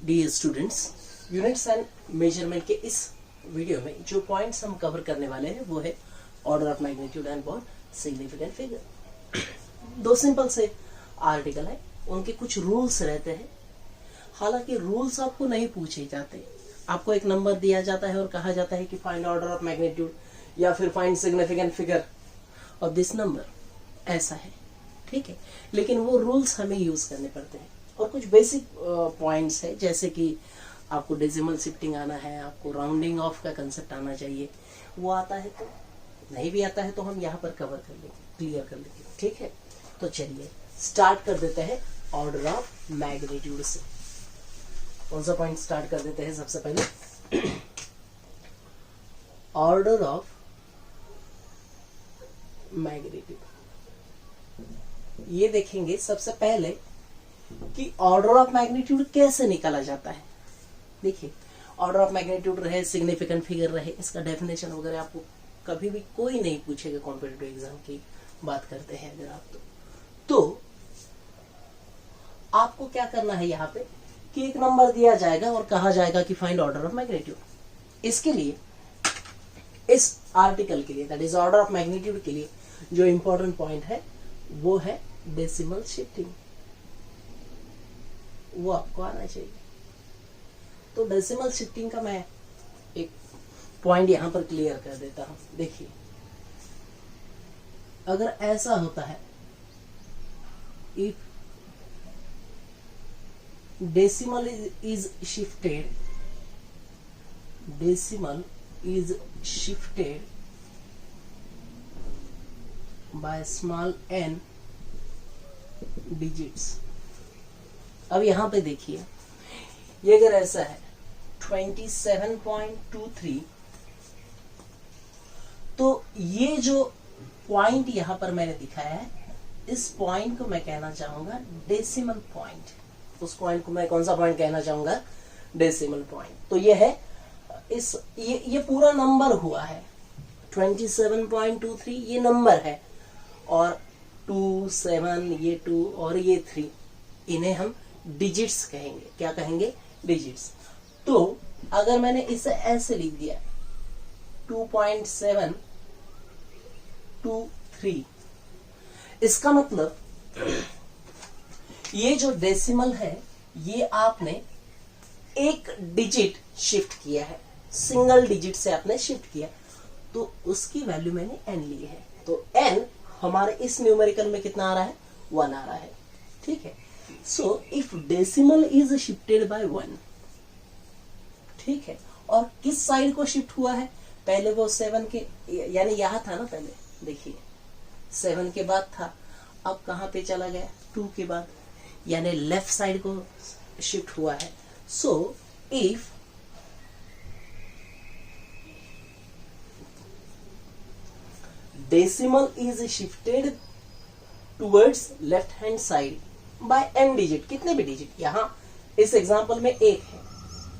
Dear students, units and measurement के इस video में जो पॉइंट्स हम कवर करने वाले हैं वो है ऑर्डर ऑफ मैग्नीट्यूड एंड बहुत सिग्निफिकेंट फिगर। दो सिंपल से आर्टिकल है, उनके कुछ रूल्स रहते हैं। हालांकि रूल्स आपको नहीं पूछे जाते, आपको एक नंबर दिया जाता है और कहा जाता है कि फाइंड ऑर्डर ऑफ मैग्नीट्यूड या फिर find significant figure of this number, ऐसा है, ठीक है। लेकिन वो रूल्स हमें यूज करने पड़ते हैं और कुछ बेसिक पॉइंट्स है, जैसे कि आपको डेसिमल शिफ्टिंग आना है, आपको राउंडिंग ऑफ का कंसेप्ट आना चाहिए। वो आता है तो, नहीं भी आता है तो हम यहाँ पर कवर कर लेंगे, क्लियर कर लेंगे, ठीक है। तो चलिए स्टार्ट कर देते हैं ऑर्डर ऑफ मैग्नीट्यूड से। कौन सा पॉइंट स्टार्ट कर देते हैं सबसे पहले? Order of magnitude. ये देखेंगे सबसे पहले कि ऑर्डर ऑफ मैग्नीट्यूड कैसे निकाला जाता है। देखिए, ऑर्डर ऑफ मैग्नीट्यूड रहे, सिग्निफिकेंट फिगर रहे, इसका डेफिनेशन वगैरह आपको कभी भी कोई नहीं पूछेगा। कॉम्पिटिटिव एग्जाम की बात करते हैं अगर आप तो आपको क्या करना है यहाँ पे कि एक नंबर दिया जाएगा और कहा जाएगा कि फाइंड ऑर्डर ऑफ मैग्नीट्यूड। इसके लिए, इस आर्टिकल के लिए, that is order of magnitude के लिए जो इंपॉर्टेंट पॉइंट है वो है डेसिमल शिफ्टिंग। वो आपको आना चाहिए। तो डेसिमल शिफ्टिंग का मैं एक पॉइंट यहां पर क्लियर कर देता हूं। देखिए, अगर ऐसा होता है, if decimal is shifted, decimal is shifted by small n digits. अब यहां पे देखिए, ये अगर ऐसा है 27.23, तो ये जो पॉइंट यहां पर मैंने दिखाया है, इस पॉइंट को मैं कहना चाहूंगा डेसिमल पॉइंट। उस पॉइंट को मैं कौन सा पॉइंट कहना चाहूंगा? Decimal point. तो ये है ये पूरा नंबर हुआ है 27.23, ये नंबर है, और 2, 7, ये 2 और ये 3, इन्हें हम डिजिट्स कहेंगे। क्या कहेंगे? डिजिट्स। तो अगर मैंने इसे ऐसे लिख दिया 2.723, इसका मतलब ये जो डेसिमल है ये आपने एक डिजिट शिफ्ट किया है, सिंगल डिजिट से आपने शिफ्ट किया, तो उसकी वैल्यू मैंने n ली है। तो n हमारे इस न्यूमेरिकल में कितना आ रहा है? 1 आ रहा है, ठीक है। So if decimal is shifted by 1, ठीक है, और किस साइड को शिफ्ट हुआ है? पहले वो 7 के, यानी यहां था ना, पहले देखिए 7 के बाद था, अब कहां पे चला गया? 2 के बाद, यानी लेफ्ट साइड को शिफ्ट हुआ है। So if decimal is shifted towards left hand side by n digit, कितने भी डिजिट, यहां इस एग्जांपल में 1 है,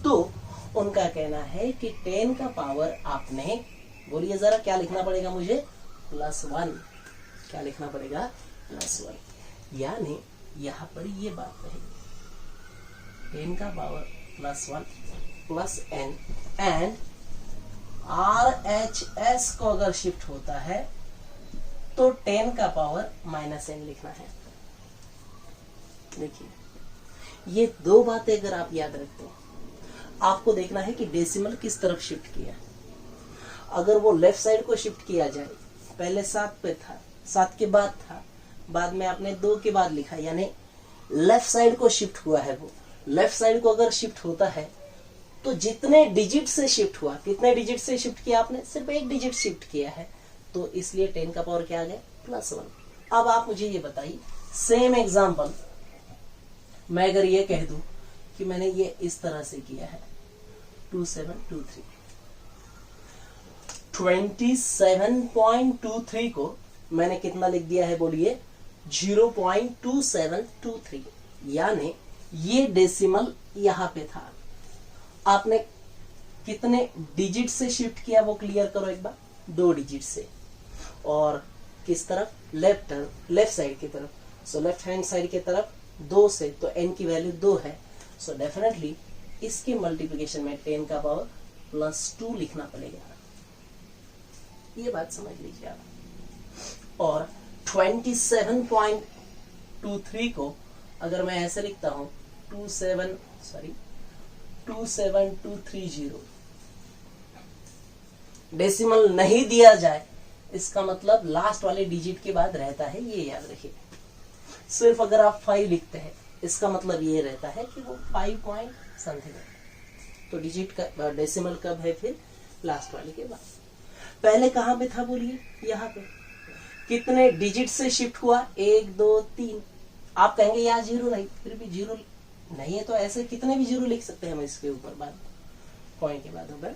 तो उनका कहना है कि 10 का पावर आपने, बोलिए जरा क्या लिखना पड़ेगा मुझे? +1। क्या लिखना पड़ेगा? +1। यानी यहां पर ये बात रहेगी 10 का power +1 plus n, and RHS को अगर शिफ्ट होता है तो 10 का पावर -n लिखना है। देखिए, ये दो बातें अगर आप याद रखते हैं, आपको देखना है कि डेसिमल किस तरफ शिफ्ट किया। अगर वो लेफ्ट साइड को शिफ्ट किया जाए, पहले 7 पे था, 7 के बाद था, बाद में आपने 2 के बाद लिखा, यानी लेफ्ट साइड को शिफ्ट हुआ है। वो लेफ्ट साइड को अगर शिफ्ट होता है तो जितने डिजिट से शिफ्ट हुआ, कितने डिजिट से शिफ्ट किया आपने? सिर्फ एक डिजिट शिफ्ट किया है, तो इसलिए 10 का पावर क्या आ गया? +1। अब आप मुझे ये बताइए, सेम एग्जांपल मैं अगर ये कह दूं कि मैंने ये इस तरह से किया है 2723, 27.23 को मैंने कितना लिख दिया है? बोलिए 0.2723, यानी ये डेसिमल यहां पे था। आपने कितने डिजिट से शिफ्ट किया वो क्लियर करो एक बार? 2 डिजिट से, और किस तरफ? लेफ्ट साइड की तरफ। सो लेफ्ट हैंड साइड की तरफ 2 से, तो n की वैल्यू 2 है। सो डेफिनेटली इसके मल्टीप्लिकेशन में 10 का पावर +2 लिखना पड़ेगा। ये बात समझ लीजिए आप। और 27.23 को अगर मैं ऐसे लिखता हूं 27230, डेसिमल नहीं दिया जाए इसका मतलब लास्ट वाले डिजिट के बाद रहता है, ये याद रखिए। सिर्फ अगर आप 5 लिखते हैं इसका मतलब ये रहता है कि वो 5 पॉइंट समथिंग है। तो डिजिट का डेसिमल कब है? फिर लास्ट वाले के बाद। पहले कहां पे था बोलिए? यहाँ पे। कितने डिजिट से शिफ्ट हुआ? 1 2 3। आप कहेंगे यार जीरो नहीं, फिर भी जीरो नहीं है तो ऐसे कितने भी जीरो लिख सकते हैं हम इसके ऊपर बाद पॉइंट के बाद होगा।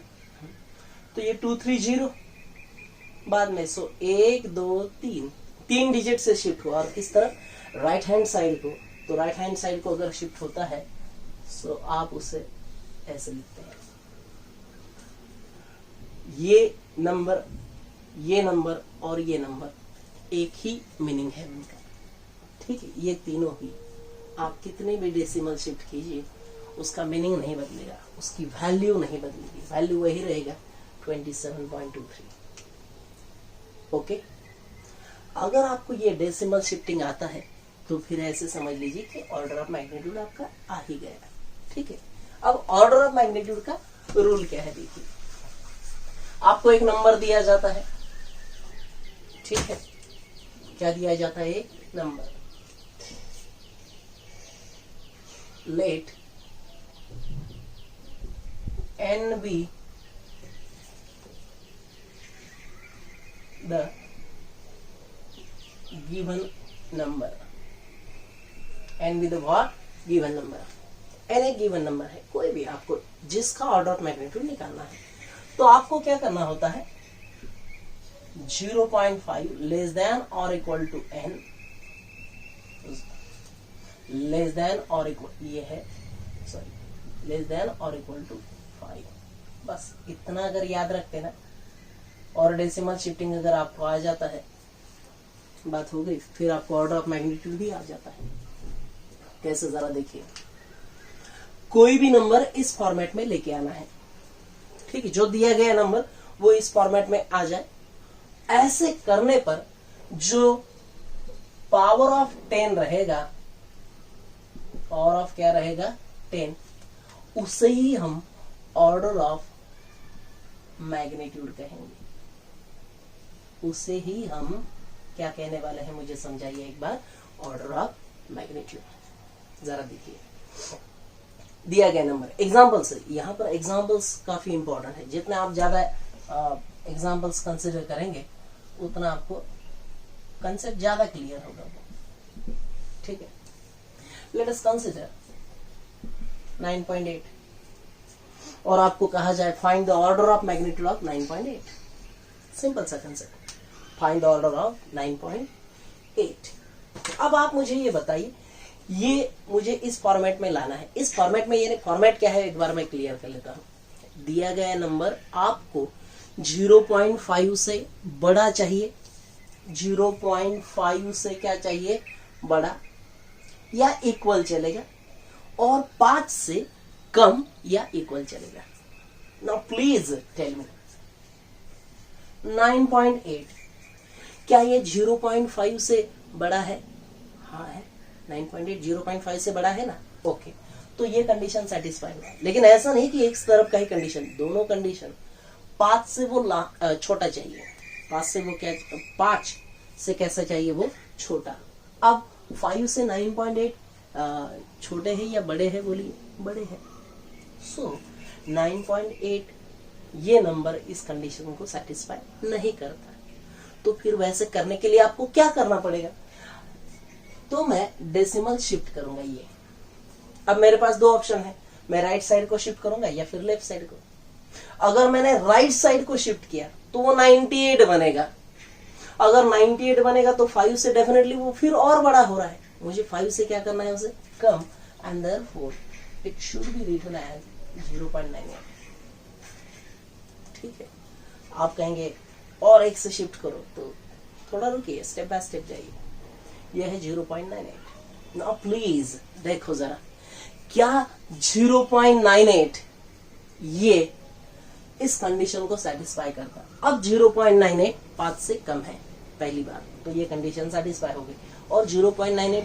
तो ये 230 बाद में 1 2 3 3 डिजिट से शिफ्ट हुआ। और किस तरफ? राइट हैंड साइड को। तो राइट हैंड साइड को अगर शिफ्ट होता है सो आप उसे ऐसे लिखते हैं। ये नंबर और ये नंबर एक ही मीनिंग है उनका, ठीक है। ये तीनों ही आप कितने भी डेसिमल शिफ्ट कीजिए उसका मीनिंग नहीं बदलेगा, उसकी वैल्यू नहीं बदलेगी, वैल्यू वही रहेगा 27.23। ओके। अगर आपको ये डेसिमल शिफ्टिंग आता है तो फिर ऐसे समझ लीजिए कि ऑर्डर ऑफ मैग्नीट्यूड आपका आ ही गया, ठीक है। अब ऑर्डर ऑफ मैग्नीट्यूड का रूल क्या है? देखिए, आपको एक नंबर दिया जाता है, ठीक है। क्या दिया जाता है? एक number. Let n be the given number। n be the what? given number। n एक गिवन नंबर है, कोई भी आपको जिसका ऑर्डर ऑफ मैग्नीट्यूड निकालना है तो आपको क्या करना होता है? 0.5 लेस देन और equal to n, less than और इक्वल, ये है सॉरी, लेस देन और इक्वल टू 5। बस इतना अगर याद रखते ना और डेसिमल शिफ्टिंग अगर आपको आ जाता है, बात हो गई। फिर आपको ऑर्डर ऑफ मैग्नीट्यूड भी आ जाता है। कैसे? जरा देखिए, कोई भी नंबर इस फॉर्मेट में लेके आना है, ठीक है। जो दिया गया नंबर वो इस फॉर्मेट में आ जाए। ऐसे करने पर जो पावर ऑफ 10 रहेगा, पावर ऑफ क्या रहेगा? 10, उसे ही हम ऑर्डर ऑफ मैग्नीट्यूड कहेंगे। उसे ही हम क्या कहने वाले हैं? मुझे समझाइए एक बार। Order of magnitude. जरा देखिए, दिया गया नंबर एग्जाम्पल्स है। यहाँ पर एग्जाम्पल्स काफी इंपॉर्टेंट है। जितने आप ज्यादा एग्जाम्पल्स कंसिडर करेंगे उतना आपको कंसेप्ट ज्यादा क्लियर होगा, ठीक है। लेट अस कंसिडर 9.8 और आपको कहा जाए find the order of magnitude of 9.8। Simple सा concept, find the order of 9.8। अब आप मुझे ये बताइए, ये मुझे इस फॉर्मेट में लाना है। इस फॉर्मेट में, ये फॉर्मेट क्या है एक बार मैं क्लियर कर लेता हूं। दिया गया नंबर आपको 0.5 से बड़ा चाहिए, 0.5 से क्या चाहिए? बड़ा या इक्वल चलेगा, और 5 से कम या इक्वल चलेगा। नाउ प्लीज टेल मी 9.8 क्या ये 0.5 से बड़ा है? हाँ है। 9.8 0.5 से बड़ा है ना? ओके, तो ये कंडीशन सेटिस्फाई है। लेकिन ऐसा नहीं कि एक तरफ का ही कंडीशन, दोनों कंडीशन। 5 से वो छोटा चाहिए, 5 से वो क्या, 5 से कैसा चाहिए? वो छोटा। अब 5 से 9.8 छोटे हैं या बड़े हैं? बोलिए, बड़े हैं। सो 9.8 ये नंबर इस कंडीशन को सेटिस्फाई नहीं करता। तो फिर वैसे करने के लिए आपको क्या करना पड़ेगा? तो मैं डेसिमल शिफ्ट करूंगा। ये अब मेरे पास दो ऑप्शन है, मैं राइट साइड को शिफ्ट करूंगा या फिर लेफ्ट साइड को। अगर मैंने राइट साइड को शिफ्ट किया तो वो 98 बनेगा। अगर 98 बनेगा तो 5 से डेफिनेटली वो फिर और बड़ा हो रहा है। मुझे 5 से क्या करना है? उसे कम, and therefore it should be written as 0.98। ठीक है। आप कहेंगे और एक से शिफ्ट करो, तो थोड़ा रुकिए, स्टेप बाय स्टेप जाइए। यह है 0.98। नाउ प्लीज देखो जरा, क्या 0.98 ये इस कंडीशन को सेटिस्फाई करता? अब 0.98 5 से कम है पहली बार, तो ये कंडीशन सेटिस्फाई हो गई, और 0.98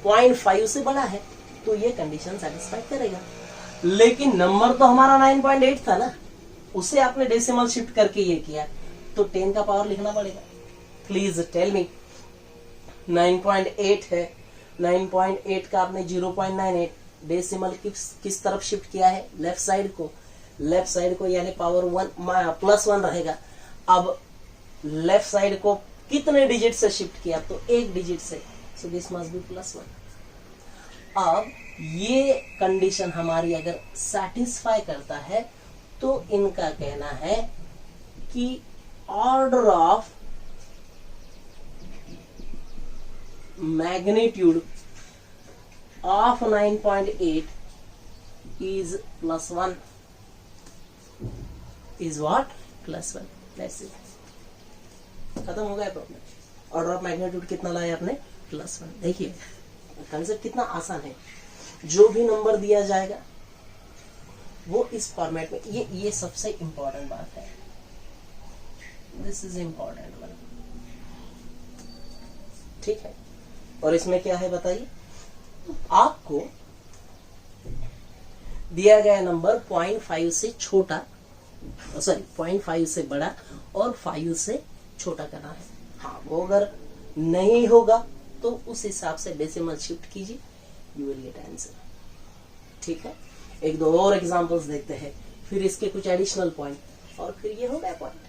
0.5 से बड़ा है तो ये कंडीशन सेटिस्फाई करेगा। लेकिन नंबर तो हमारा 9.8 था ना, उसे आपने डेसिमल शिफ्ट करके ये किया, तो 10 का पावर लिखना पड़ेगा। प्लीज टेल मी, 9.8 है, 9.8 का आपने 0.98 डेसिमल किस तरफ शिफ्ट किया है? लेफ्ट साइड को। लेफ्ट साइड को यानी पावर 1 +1 रहेगा। अब लेफ्ट साइड को कितने डिजिट से शिफ्ट किया? तो एक डिजिट से, सो दिस मस्ट बी +1। अब ये कंडीशन हमारी अगर सेटिस्फाई करता है तो इनका कहना है कि order of magnitude of 9.8 is +1 is what? +1। That's it। खत्म हो गया प्रॉब्लम। ऑर्डर ऑफ मैग्नीट्यूड कितना लाया आपने? +1। देखिए कंसेप्ट कितना आसान है। जो भी नंबर दिया जाएगा वो इस फॉर्मेट में, ये सबसे इंपॉर्टेंट बात है। दिस इज इंपॉर्टेंट वन, ठीक है। और इसमें क्या है बताइए? आपको दिया गया नंबर 0.5 से छोटा, सॉरी 0.5 से बड़ा और 5 से छोटा करना है। हाँ, वो अगर नहीं होगा तो उस हिसाब से डेसिमल शिफ्ट कीजिए, यू विल गेट आंसर। ठीक है, एक दो और एग्जांपल्स देखते हैं, फिर इसके कुछ एडिशनल पॉइंट, और फिर ये हो गया पॉइंट।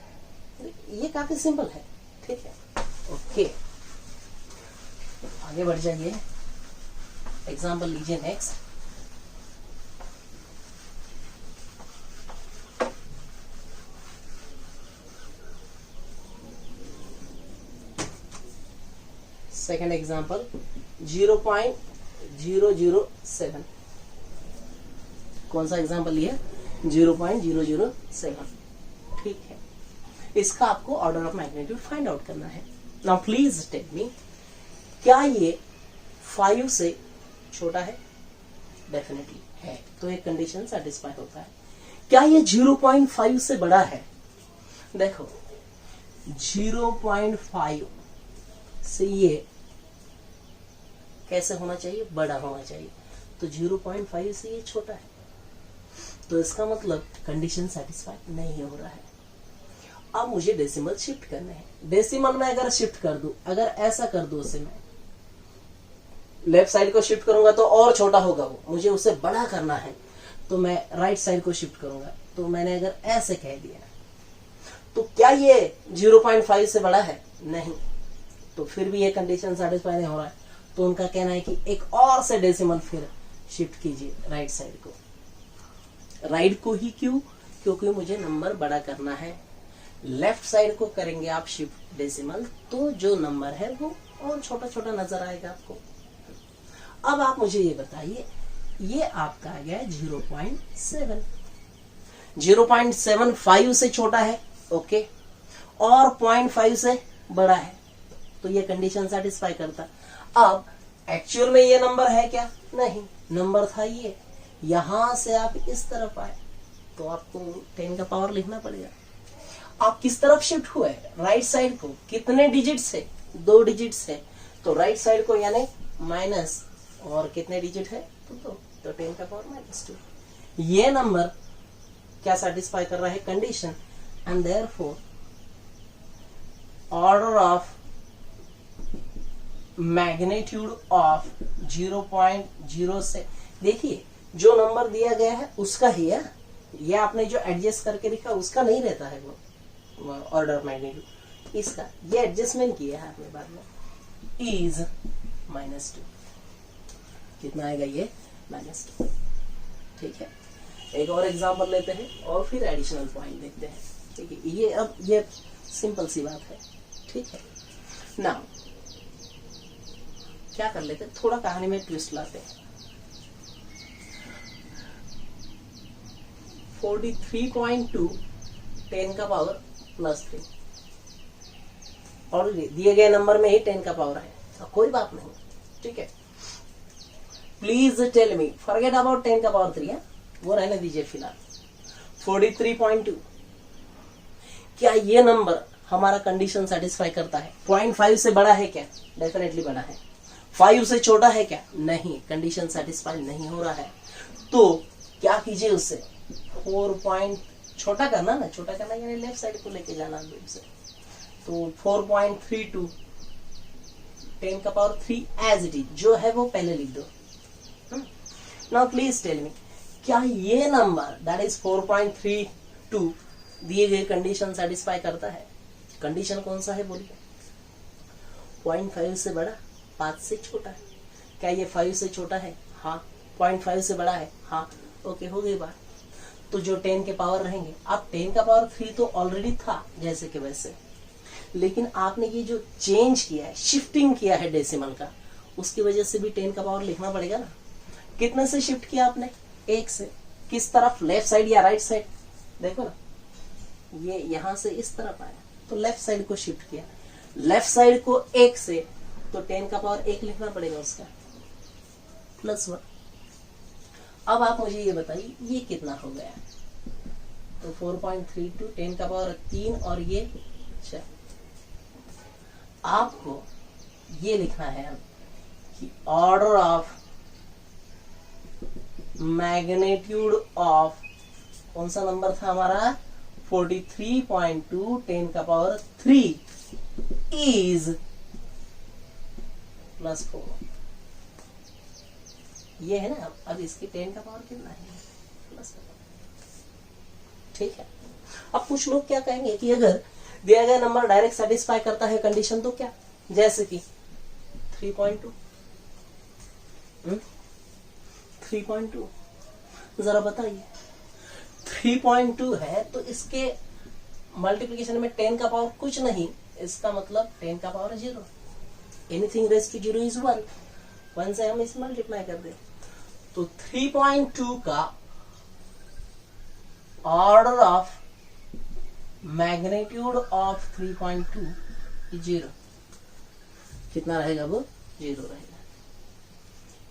ये काफी सिंपल है, ठीक है। ओके, आगे बढ़ जाइए। एग्जांपल लीजिए नेक्स्ट। Second example 0.007। कौन सा एग्जांपल लिया? 0.007। ठीक है, इसका आपको order of magnitude find out करना है। नाउ प्लीज टेल मी, क्या ये 5 से छोटा है? डेफिनेटली है, तो एक कंडीशन सेटिस्फाई होता है। क्या ये 0.5 से बड़ा है? देखो 0.5 से ये कैसे होना चाहिए? बड़ा होना चाहिए। तो 0.5 से ये छोटा है, तो इसका मतलब कंडीशन सेटिस्फाई नहीं हो रहा है। अब मुझे डेसिमल शिफ्ट करने हैं। डेसिमल में अगर शिफ्ट कर दूं, अगर ऐसा कर दूं उसे, मैं लेफ्ट साइड को शिफ्ट करूंगा तो और छोटा होगा वो, मुझे उसे बड़ा करना है तो मैं राइट साइड को शिफ्ट करूंगा। तो मैंने अगर ऐसे कह दिया तो क्या ये 0.5 से बड़ा है? नहीं, तो फिर भी ये कंडीशन सेटिस्फाई नहीं हो रहा है। तो उनका कहना है कि एक और से डेसिमल फिर शिफ्ट कीजिए राइट साइड को। राइट को ही क्यों? क्योंकि मुझे नंबर बड़ा करना है। लेफ्ट साइड को करेंगे आप शिफ्ट डेसिमल तो जो नंबर है वो और छोटा छोटा नजर आएगा आपको। अब आप मुझे ये बताइए, ये आपका आ गया 0.7। 0.75 से छोटा है, ओके, और 0.5 से बड़ा है, तो ये कंडीशन सेटिस्फाई करता। अब एक्चुअल में ये नंबर है क्या? नहीं, नंबर था ये। यहां से आप इस तरफ आए तो आपको 10 का पावर लिखना पड़ेगा। आप किस तरफ शिफ्ट हुए? राइट साइड को। कितने डिजिट से? 2 डिजिट से। तो राइट साइड को यानी माइनस, और कितने डिजिट है? तो 2, तो 10 का पावर -2। ये नंबर क्या सेटिस्फाई कर रहा है? Condition. And therefore order of magnitude of 0.0 से, देखिए जो नंबर दिया गया है उसका ही है, ये आपने जो एडजस्ट करके लिखा उसका नहीं रहता है वो ऑर्डर ऑफ मैग्नीट्यूड, इसका ये एडजस्टमेंट किया है आपने बाद में। इज -2, कितना आएगा ये? -2। ठीक है, एक और एग्जांपल लेते हैं और फिर एडिशनल पॉइंट देखते हैं। ठीक है, ये अब ये सिंपल सी बात है। ठीक है, नाउ क्या कर लेते हैं, थोड़ा कहानी में ट्विस्ट लाते हैं। 43.2 10 का पावर +3, और दिए गए नंबर में ही 10 का पावर है, तो कोई बात नहीं। ठीक है, please tell me, forget about 10 का पावर 3, वो रहने दीजिए फिलहाल। 43.2, क्या ये नंबर हमारा कंडीशन सेटिस्फाई करता है? 0.5 से बड़ा है क्या? डेफिनेटली बड़ा है। 5 से छोटा है क्या? नहीं, कंडीशन सेटिस्फाई नहीं हो रहा है। तो क्या कीजिए उससे 4 पॉइंट छोटा करना ना, छोटा करना यानी लेफ्ट साइड को लेके जाना दूर से। तो 4.32 10 का पावर 3 एज इट इज जो है वो पहले लिख दो। नाउ प्लीज टेल मी, क्या ये नंबर दैट इज 4.32 दिए गए कंडीशन सेटिस्फाई करता है? कंडीशन कौन सा है बोलिए? 0.5 से बड़ा, 5 से छोटा है। क्या ये 5 से छोटा है? हाँ। 0.5 से बड़ा है? हाँ। ओके, हो गई बात। तो जो 10 के पावर रहेंगे, अब 10 का पावर 3 तो ऑलरेडी था जैसे कि वैसे, लेकिन आपने ये जो चेंज किया है, शिफ्टिंग किया है डेसिमल का, उसकी वजह से भी 10 का पावर लिखना पड़ेगा ना। कितने से शिफ्ट किया आपने? 1 से। किस तरफ? लेफ्ट साइड या राइट साइड? देखो ना, ये यहां से इस तरफ आया तो लेफ्ट साइड को शिफ्ट किया। लेफ्ट साइड को 1 से, तो 10 का पावर 1 लिखना पड़ेगा उसका, +1। अब आप मुझे ये बताइए ये कितना हो गया? तो 4.32 10 का पावर 3 और ये 4। आपको ये लिखना है अब कि ऑर्डर ऑफ मैग्नीट्यूड ऑफ कौन सा नंबर था हमारा? 43.2 10 का पावर 3 इज +4। ये है ना। अब इसकी 10 का पावर कितना है? +4। ठीक है। अब कुछ लोग क्या कहेंगे कि अगर दिया गया नंबर डायरेक्ट सेटिस्फाई करता है कंडीशन तो क्या? जैसे कि 3.2 3.2 जरा बताइए। 3.2 है तो इसके मल्टीप्लिकेशन में 10 का पावर कुछ नहीं, इसका मतलब 10 का power 0। Anything raise to 0 is 1। 1 से हम इस मल्टीप्लाई कर दे तो 3.2 का ऑर्डर ऑफ मैग्नीट्यूड ऑफ 3.2 0 कितना रहेगा? वो 0 रहेगा।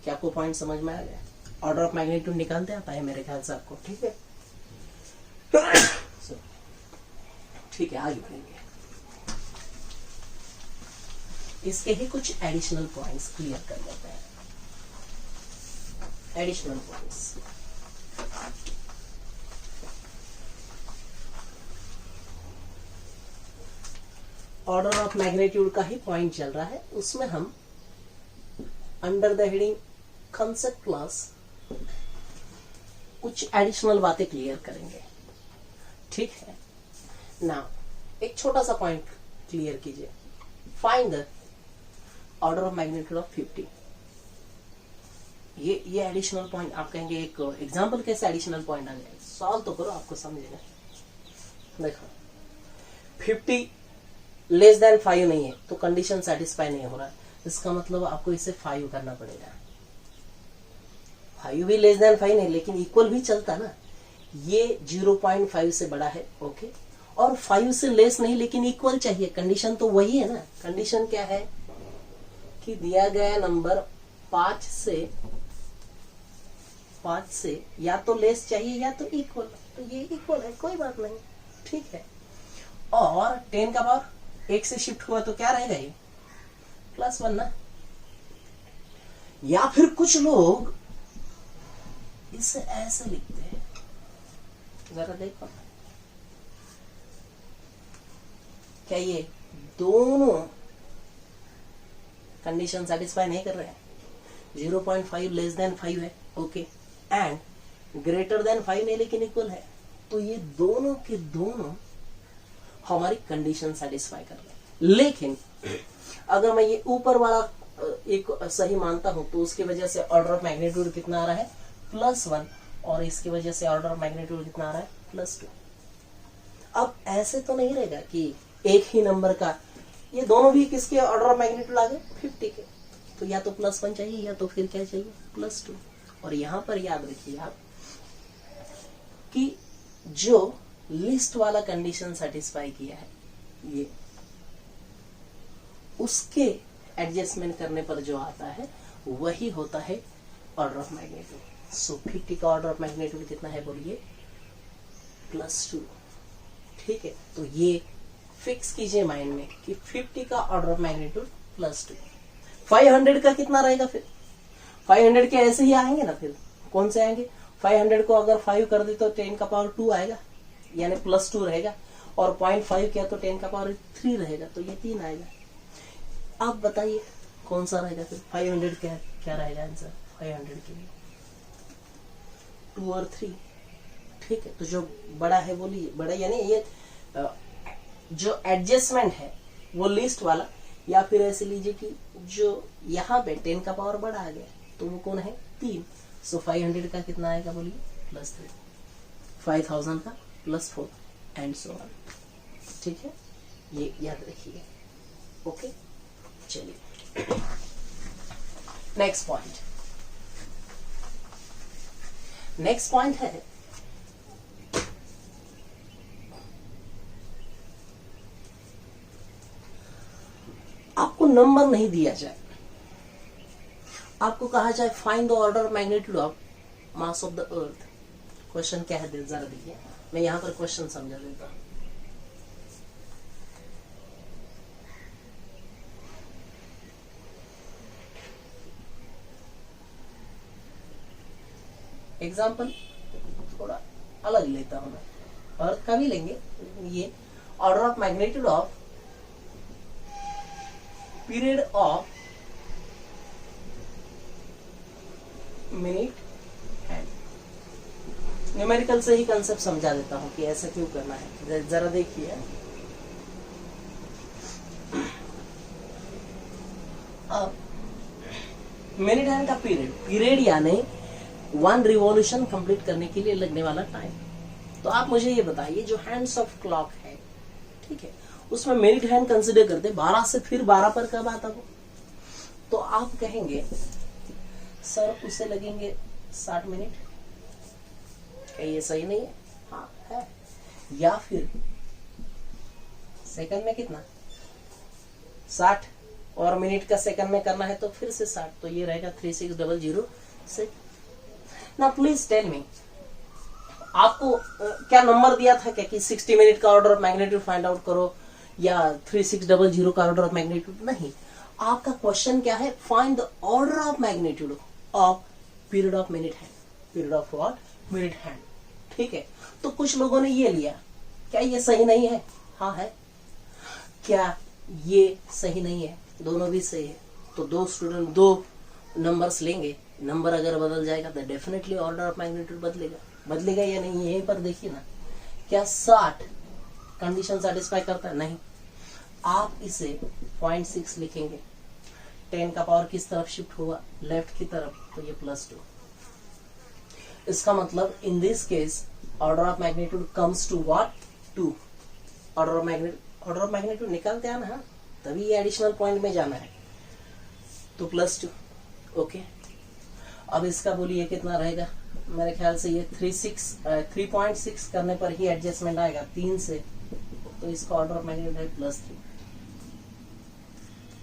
क्या आपको पॉइंट समझ में आ गया? ऑर्डर ऑफ मैग्नीट्यूड निकालते आता है मेरे ख्याल से आपको। ठीक है, ठीक है, आगे बढ़ेंगे। इसके ही कुछ एडिशनल पॉइंट्स क्लियर कर लेते हैं। Additional points, order of magnitude का ही पॉइंट चल रहा है, उसमें हम under the heading concept class कुछ एडिशनल बातें क्लियर करेंगे। ठीक है ना। एक छोटा सा पॉइंट क्लियर कीजिए। Find the order of magnitude of 50। ये एडिशनल पॉइंट आप कहेंगे एक एग्जांपल कैसे एडिशनल पॉइंट आ गया? सॉल्व तो करो, आपको समझेगा। देखो 50 लेस देन 5 नहीं है तो कंडीशन सेटिस्फाई नहीं हो रहा है, इसका मतलब आपको इसे 5 करना पड़ेगा। 5 भी लेस देन 5 नहीं, लेकिन इक्वल भी चलता ना। ये 0.5 से बड़ा है, ओके, और 5 से लेस नहीं लेकिन इक्वल चाहिए। कंडीशन तो वही है ना। कंडीशन क्या है कि दिया गया नंबर 5 से या तो लेस चाहिए या तो इक्वल, तो ये इक्वल है, कोई बात नहीं। ठीक है। और 10 का पावर 1 से शिफ्ट हुआ तो क्या रहेगा? ये +1 ना। या फिर कुछ लोग इसे ऐसे लिखते हैं, जरा देखो, क्या ये दोनों कंडीशन सेटिस्फाई नहीं कर रहे हैं? 0.5 लेस देन 5 है, ओके, एंड ग्रेटर देन 5 नहीं लेकिन इक्वल है, तो ये दोनों के दोनों हमारी कंडीशन सेटिस्फाई कर रहे हैं। लेकिन अगर मैं ये ऊपर वाला एक सही मानता हूं तो उसकी वजह से ऑर्डर ऑफ मैग्नीट्यूड कितना आ रहा है? +1, और इसकी वजह से ऑर्डर ऑफ मैग्नीट्यूड कितना आ रहा है? +2। अब ऐसे तो नहीं रहेगा कि एक ही नंबर का, ये दोनों भी किसके ऑर्डर ऑफ मैग्नीट्यूड आ गए? 50 के। तो या तो +1 चाहिए या तो फिर क्या चाहिए? +2। और यहां पर याद रखिए आप कि जो लिस्ट वाला कंडीशन सेटिस्फाई किया है, ये उसके एडजस्टमेंट करने पर जो आता है वही होता है ऑर्डर ऑफ मैग्नीट्यूड। सो 50 का ऑर्डर ऑफ मैग्नीट्यूड कितना है बोलिए, +2। ठीक है, तो ये फिक्स कीजिए माइंड में कि 50 का ऑर्डर ऑफ मैग्नीट्यूड +2। 500 का कितना रहेगा फिर, 500 के ऐसे ही आएंगे ना, फिर कौन से आएंगे, 500 को अगर 5 कर दे तो 10 का पावर 2 आएगा, यानी +2 रहेगा, और 0.5 किया तो 10 का पावर 3 रहेगा, तो ये 3 आएगा। आप बताइए कौन सा रहेगा फिर, 500 क्या रहेगा आंसर 500 के लिए, 2 और 3। ठीक है, तो जो बड़ा है बोलिए, बड़ा यानी ये जो एडजस्टमेंट है वो लिस्ट वाला, या फिर ऐसे लीजिए कि जो यहाँ पे 10 का पावर बड़ा आ गया तो वो कौन है, 3। सो 500 का कितना आएगा बोलिए, +3, 5000 का +4 एंड सो ऑन। ठीक है, ये याद रखिए। ओके, चलिए नेक्स्ट पॉइंट। नेक्स्ट पॉइंट है आपको नंबर नहीं दिया जाए, आपको कहा जाए find the order of magnitude of mass of the earth. Question क्या है जरा देखिए, मैं यहां पर क्वेश्चन समझा देता हूं। एग्जाम्पल थोड़ा अलग लेता हूं मैं, अर्थ का भी लेंगे। ये order of magnitude of period of minute and, numerical से ही कंसेप्ट समझा देता हूं कि ऐसा क्यों करना है। जरा देखिए, अब मिनट हैंड का पीरियड यानी 1 रिवॉल्यूशन कंप्लीट करने के लिए लगने वाला टाइम। तो आप मुझे ये बताइए, जो हैंड्स ऑफ क्लॉक है, ठीक है, उसमें मिनट हैंड कंसिडर करते 12 से फिर 12 पर कब आता वो, तो आप कहेंगे सर उसे लगेंगे 60 मिनट। क्या ये सही नहीं है? हाँ है। या फिर सेकंड में कितना, 60, और मिनट का सेकंड में करना है तो फिर से 60, तो ये रहेगा 3600। ना प्लीज टेल मी, आपको क्या नंबर दिया था क्या कि 60 मिनट का order of magnitude find out करो या 3600 का ऑर्डर ऑफ मैग्नीट्यूड? नहीं, आपका क्वेश्चन क्या है, find the order of magnitude of period of minute hand, period of what, minute hand. ठीक है, तो कुछ लोगों ने ये लिया, क्या ये सही नहीं है? हाँ है। क्या ये सही नहीं है? दोनों भी सही है। तो दो स्टूडेंट दो नंबर्स लेंगे, नंबर अगर बदल जाएगा तो डेफिनेटली ऑर्डर ऑफ मैग्नीट्यूड बदलेगा या नहीं, यहीं पर देखिए ना। क्या 60 कंडीशन सेटिस्फाई करता है? नहीं। आप इसे 0.6 लिखेंगे, 10 का पावर किस तरफ शिफ्ट हुआ, लेफ्ट की तरफ, तो ये +2। इसका मतलब in this case order of magnitude comes to what, 2। Order of magnitude निकालते हैं ना, तभी ये एडिशनल पॉइंट में जाना है, तो +2। ओके, अब इसका बोलिए कितना रहेगा, मेरे ख्याल से ये 3.6 करने पर ही एडजस्टमेंट आएगा 3 से, तो इसका ऑर्डर ऑफ मैग्नीट्यूड है +3।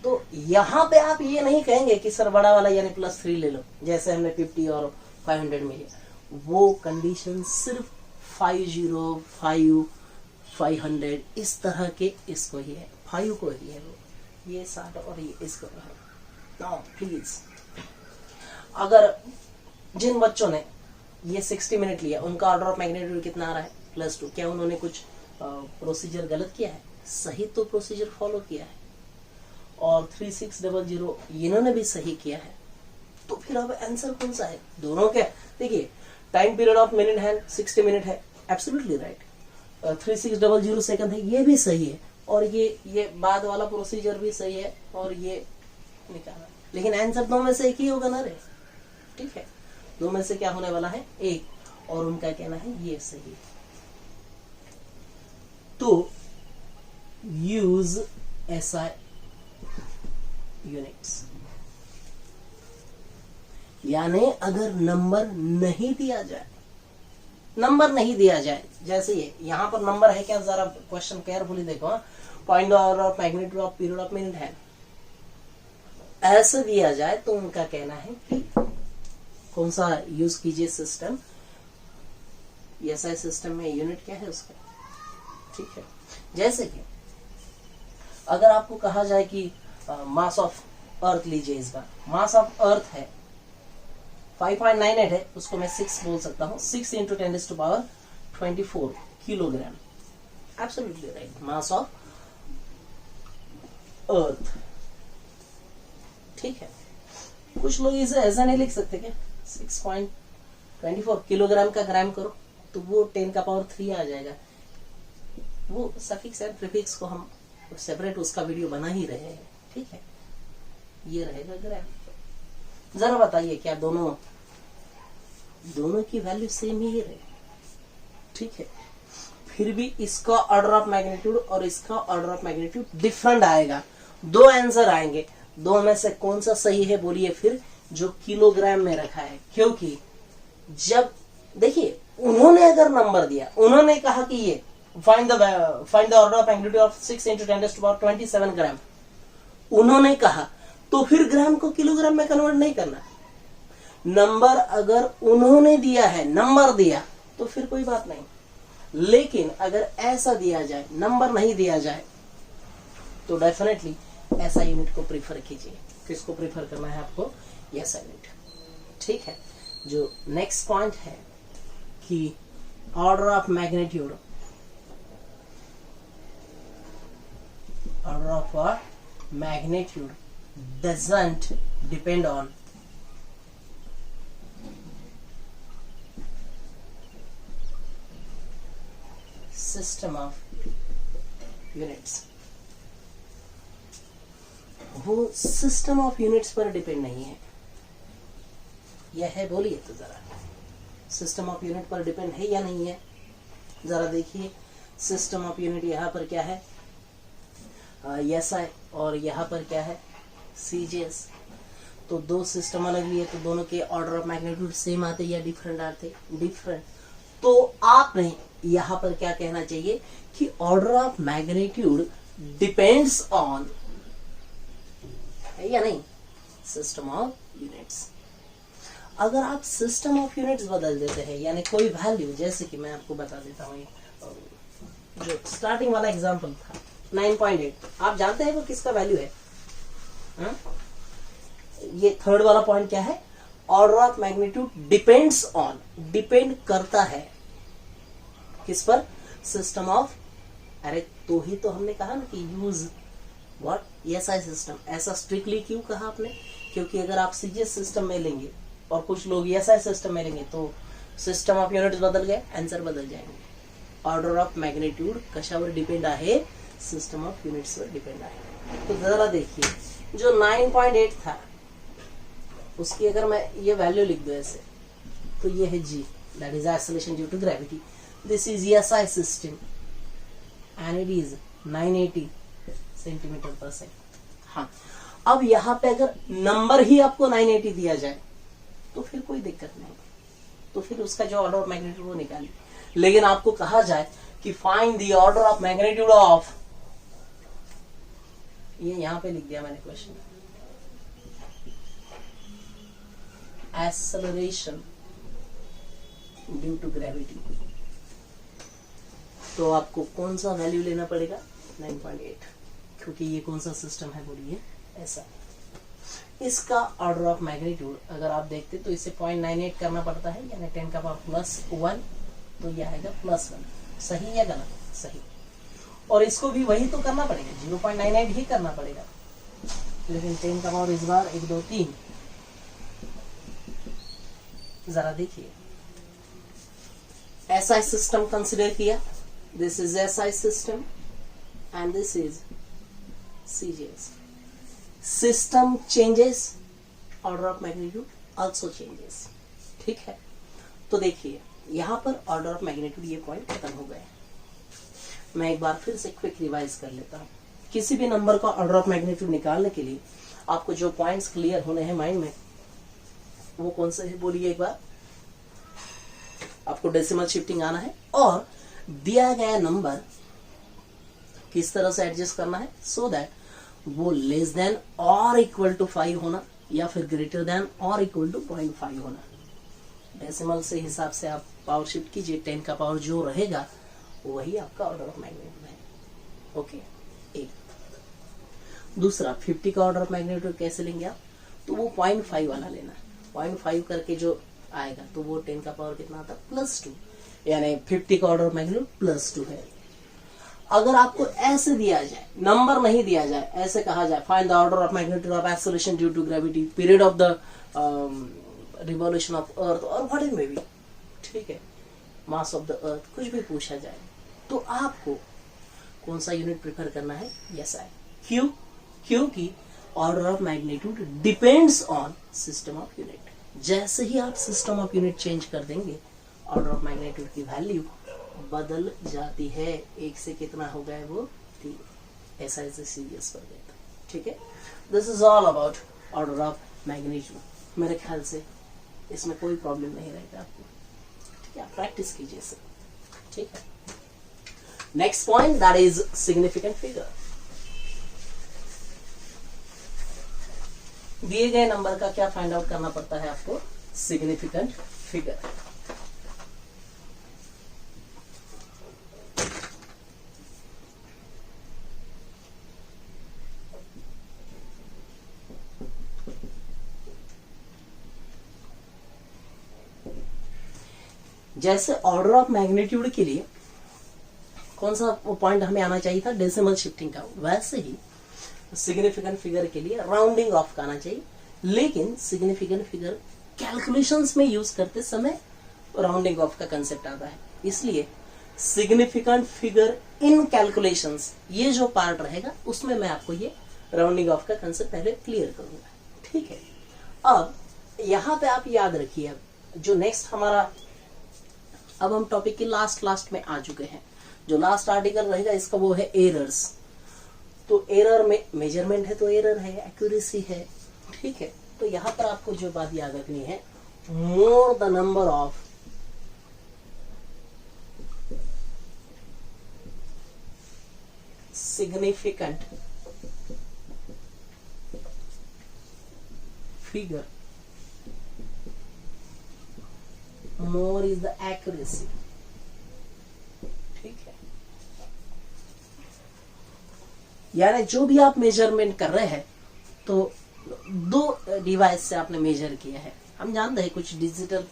तो यहाँ पे आप ये नहीं कहेंगे कि सर बड़ा वाला यानी +3 ले लो, जैसे हमने 50 और 500 में लिया। वो कंडीशन सिर्फ 50, 5, 500 इस तरह के इसको ही है, 5 को ही है वो, ये 60 और ये इसको है। नाउ प्लीज, अगर जिन बच्चों ने ये 60 मिनट लिया उनका ऑर्डर ऑफ मैग्नीट्यूड कितना आ रहा है, +2, क्या उन्होंने कुछ प्रोसीजर गलत किया है? सही तो प्रोसीजर फॉलो किया है, और 3600 इन्होंने भी सही किया है। तो फिर अब आंसर कौन सा है? दोनों क्या, देखिए टाइम पीरियड ऑफ मिनट है 60 मिनट है, एब्सोल्युटली राइट। 3600 सेकंड है, ये भी सही है, और ये बाद वाला प्रोसीजर भी सही है, और ये निकाला, लेकिन आंसर दो में से एक ही होगा ना रे। ठीक है, दो में से क्या होने वाला है, एक, और उनका कहना है ये सही है। तो यूज SI यूनिट्स, यानी अगर नंबर नहीं दिया जाए, जैसे ये यहाँ पर नंबर है क्या, जरा क्वेश्चन केयरफुली देखो, find the order of magnitude of period of minute hand, ऐसे दिया जाए तो उनका कहना है कि कौन सा यूज कीजिए सिस्टम, एसआई सिस्टम में यूनिट क्या है उसका, ठीक है। जैसे कि अगर आपको कहा जाए कि मास ऑफ अर्थ लीजिए, इस बार मास ऑफ अर्थ है 5.98 है, उसको मैं 6 बोल सकता हूं, 6 into 10⁻24 kilogram, absolutely right, mass of earth, ठीक है। कुछ लोग इसे ऐसा नहीं लिख सकते क्या, 6.24 किलोग्राम का ग्राम करो तो वो 10⁻³ आ जाएगा। वो सफिक्स एंड प्रीफिक्स को हम सेपरेट उसका वीडियो बना ही रहे हैं, ठीक है। ये रहेगा ग्राम। जरा बताइए क्या दोनों की वैल्यू सेम ही रहे, ठीक है। फिर भी इसका ऑर्डर ऑफ मैग्नीट्यूड और इसका ऑर्डर ऑफ मैग्नीट्यूड डिफरेंट आएगा। दो आंसर आएंगे, दो में से कौन सा सही है बोलिए फिर, जो किलोग्राम में रखा है। क्योंकि जब देखिए उन्होंने अगर नंबर दिया, उन्होंने कहा कि ये find the order of magnitude of 6 into 10⁻27 ग्राम, उन्होंने कहा, तो फिर ग्राम को किलोग्राम में कन्वर्ट नहीं करना। नंबर अगर उन्होंने दिया है, नंबर दिया, तो फिर कोई बात नहीं। लेकिन अगर ऐसा दिया जाए, नंबर नहीं दिया जाए, तो डेफिनेटली ऐसा यूनिट को प्रीफर कीजिए। किसको प्रीफर करना है आपको, ऐसा यूनिट, ठीक है। जो नेक्स्ट पॉइंट है कि order of magnitude, order of magnitude doesn't depend on system of units। वो सिस्टम ऑफ यूनिट्स पर डिपेंड नहीं है। यह है, बोलिए तो जरा, सिस्टम ऑफ यूनिट पर डिपेंड है या नहीं है। जरा देखिए, सिस्टम ऑफ यूनिट यहाँ पर क्या है, एसआई, और यहाँ पर क्या है, सीजीएस। तो दो सिस्टम अलग लिए तो दोनों के ऑर्डर ऑफ मैग्नीट्यूड सेम आते या डिफरेंट आते, डिफरेंट। तो आपने यहाँ पर क्या कहना चाहिए कि order of magnitude depends on, है या नहीं, सिस्टम ऑफ यूनिट्स। अगर आप सिस्टम ऑफ यूनिट्स बदल देते हैं, यानी कोई वैल्यू, जैसे कि मैं आपको बता देता हूँ, जो स्टार्टिंग वाला एग्जांपल था 9.8, आप जानते हैं वो किसका वैल्यू है, हा? ये थर्ड वाला पॉइंट क्या है, order of magnitude depends on, depend करता है किस पर, सिस्टम ऑफ, अरे तो ही तो हमने कहा ना कि यूज व्हाट, एसआई सिस्टम। ऐसा स्ट्रिक्टली क्यों कहा आपने, क्योंकि अगर आप सीजीएस सिस्टम में लेंगे और कुछ लोग एसआई सिस्टम में लेंगे तो सिस्टम ऑफ यूनिट्स बदल गए, आंसर बदल जाएंगे। ऑर्डर ऑफ मैग्नीट्यूड कशावर डिपेंड आहे, सिस्टम ऑफ यूनिट्स पर डिपेंड आहे। तो जरा देखिए, जो 9.8 था उसकी अगर मैं ये वैल्यू लिख दूं ऐसे, तो ये है g, that is acceleration due to gravity. This is SI system and it is 980 centimetre per second. हाँ, अब यहाँ पे अगर नंबर ही आपको 980 दिया जाए तो फिर कोई दिक्कत नहीं, तो फिर उसका जो ऑर्डर ऑफ मैग्नीट्यूड वो निकालिए। लेकिन आपको कहा जाए कि find the order of magnitude of, ये यहां पे लिख दिया मैंने question, acceleration due to gravity, तो आपको कौन सा वैल्यू लेना पड़ेगा, 9.8, क्योंकि ये कौन सा सिस्टम है बोलिए, ऐसा। इसका ऑर्डर ऑफ मैग्नीट्यूड अगर आप देखते तो इसे 0.98 करना पड़ता है, यानी 10⁻+1, तो यह आएगा +1। सही या गलत, सही। और इसको भी वही तो करना पड़ेगा, 0.98 ही करना पड़ेगा, लेकिन 10 का पावर इस बार 1 2 3। जरा देखिए, एसआई सिस्टम कंसिडर किया, this is SI system and this is CGS. System changes, order of magnitude also changes, ठीक है। तो देखिए यहां पर ऑर्डर ऑफ मैग्नीट्यूड ये पॉइंट खत्म हो गए। मैं एक बार फिर से क्विक रिवाइज कर लेता हूं। किसी भी नंबर का ऑर्डर ऑफ मैग्नीट्यूड निकालने के लिए आपको जो पॉइंट्स क्लियर होने हैं माइंड में, वो कौन से है बोलिए एक बार। आपको डेसिमल शिफ्टिंग आना है और दिया गया नंबर किस तरह से एडजस्ट करना है, सो दैट वो लेस देन और इक्वल टू 5 होना या फिर ग्रेटर देन और इक्वल टू 0.5 होना। डेसिमल से हिसाब से आप पावर शिफ्ट कीजिए, 10 का पावर जो रहेगा वही आपका ऑर्डर ऑफ मैग्नीट्यूड है। ओके, एक दूसरा 50 का ऑर्डर ऑफ मैग्नीट्यूड कैसे लेंगे आप, तो वो 0.5 वाला लेना है। 0.5 करके जो आएगा तो वो 10 का पावर कितना आता है, +2, यानी 50 का ऑर्डर ऑफ मैग्नीट्यूड +2 है। अगर आपको ऐसे दिया जाए, नंबर नहीं दिया जाए, ऐसे कहा जाए find the order of magnitude of acceleration due to gravity, period of the revolution of earth और व्हाट इट मे बी, ठीक है, मास ऑफ द अर्थ, कुछ भी पूछा जाए, तो आपको कौन सा यूनिट प्रेफर करना है, SI। क्यों? क्योंकि order of magnitude depends on system of unit. जैसे ही आप सिस्टम ऑफ यूनिट चेंज कर देंगे, ऑर्डर ऑफ मैग्नीट्यूड की वैल्यू बदल जाती है। एक से कितना हो गया वो 3, ऐसा ऐसे सीरियस पर गया, ठीक है। This is all about order of magnitude. मेरे ख्याल से इसमें कोई प्रॉब्लम नहीं रहेगा आपको, ठीक है। आप प्रैक्टिस कीजिए सर, ठीक है। Next point, that is significant figure. दिए गए नंबर का क्या फाइंड आउट करना पड़ता है आपको, सिग्निफिकेंट फिगर। जैसे ऑर्डर ऑफ मैग्नीट्यूड के लिए कौन सा पॉइंट हमें आना चाहिए था, डेसिमल शिफ्टिंग का, वैसे ही सिग्निफिकेंट फिगर के लिए राउंडिंग ऑफ का आना चाहिए। लेकिन सिग्निफिकेंट फिगर कैलकुलेशंस में यूज करते समय राउंडिंग ऑफ का कंसेप्ट आता है, इसलिए सिग्निफिकेंट फिगर इन कैलकुलेशंस ये जो पार्ट रहेगा उसमें मैं आपको ये राउंडिंग ऑफ का कंसेप्ट पहले क्लियर करूंगा, ठीक है। अब यहां पे आप याद रखिए, अब जो नेक्स्ट हमारा, अब हम टॉपिक के लास्ट में आ चुके हैं। जो लास्ट आर्टिकल रहेगा इसका वो है एरर्स। तो एरर में मेजरमेंट है तो एरर है, एक्यूरेसी है, ठीक है। तो यहां पर आपको जो बात याद रखनी है, more the number of significant figure, more is the accuracy, ठीक है। यानी जो भी आप मेजरमेंट कर रहे हैं, तो 2 डिवाइस से आपने मेजर किया है। हम जानते हैं कुछ डिजिटल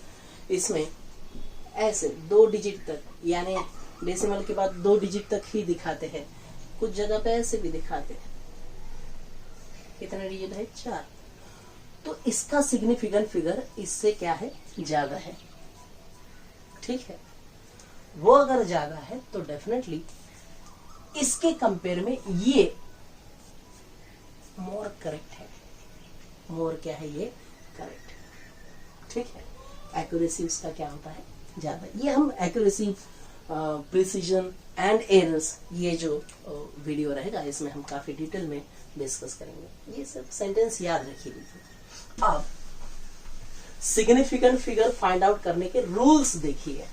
इसमें ऐसे 2 डिजिट तक, यानी डेसिमल के बाद 2 डिजिट तक ही दिखाते हैं, कुछ जगह पे ऐसे भी दिखाते हैं। कितने डिजिट है, 4। तो इसका सिग्निफिकेंट फिगर इससे क्या है, ज्यादा है, ठीक है। वो अगर ज्यादा है तो डेफिनेटली इसके कंपेयर में ये मोर करेक्ट है। मोर क्या है, ये करेक्ट, ठीक है। एक्यूरेसी उसका क्या होता है, ज्यादा। ये हम एक्यूरेसी, प्रिसीजन एंड एरर्स, ये जो वीडियो रहेगा इसमें हम काफी डिटेल में डिस्कस करेंगे। ये सब सेंटेंस याद रखिए। अब सिग्निफिकेंट फिगर फाइंड आउट करने के रूल्स देखिए,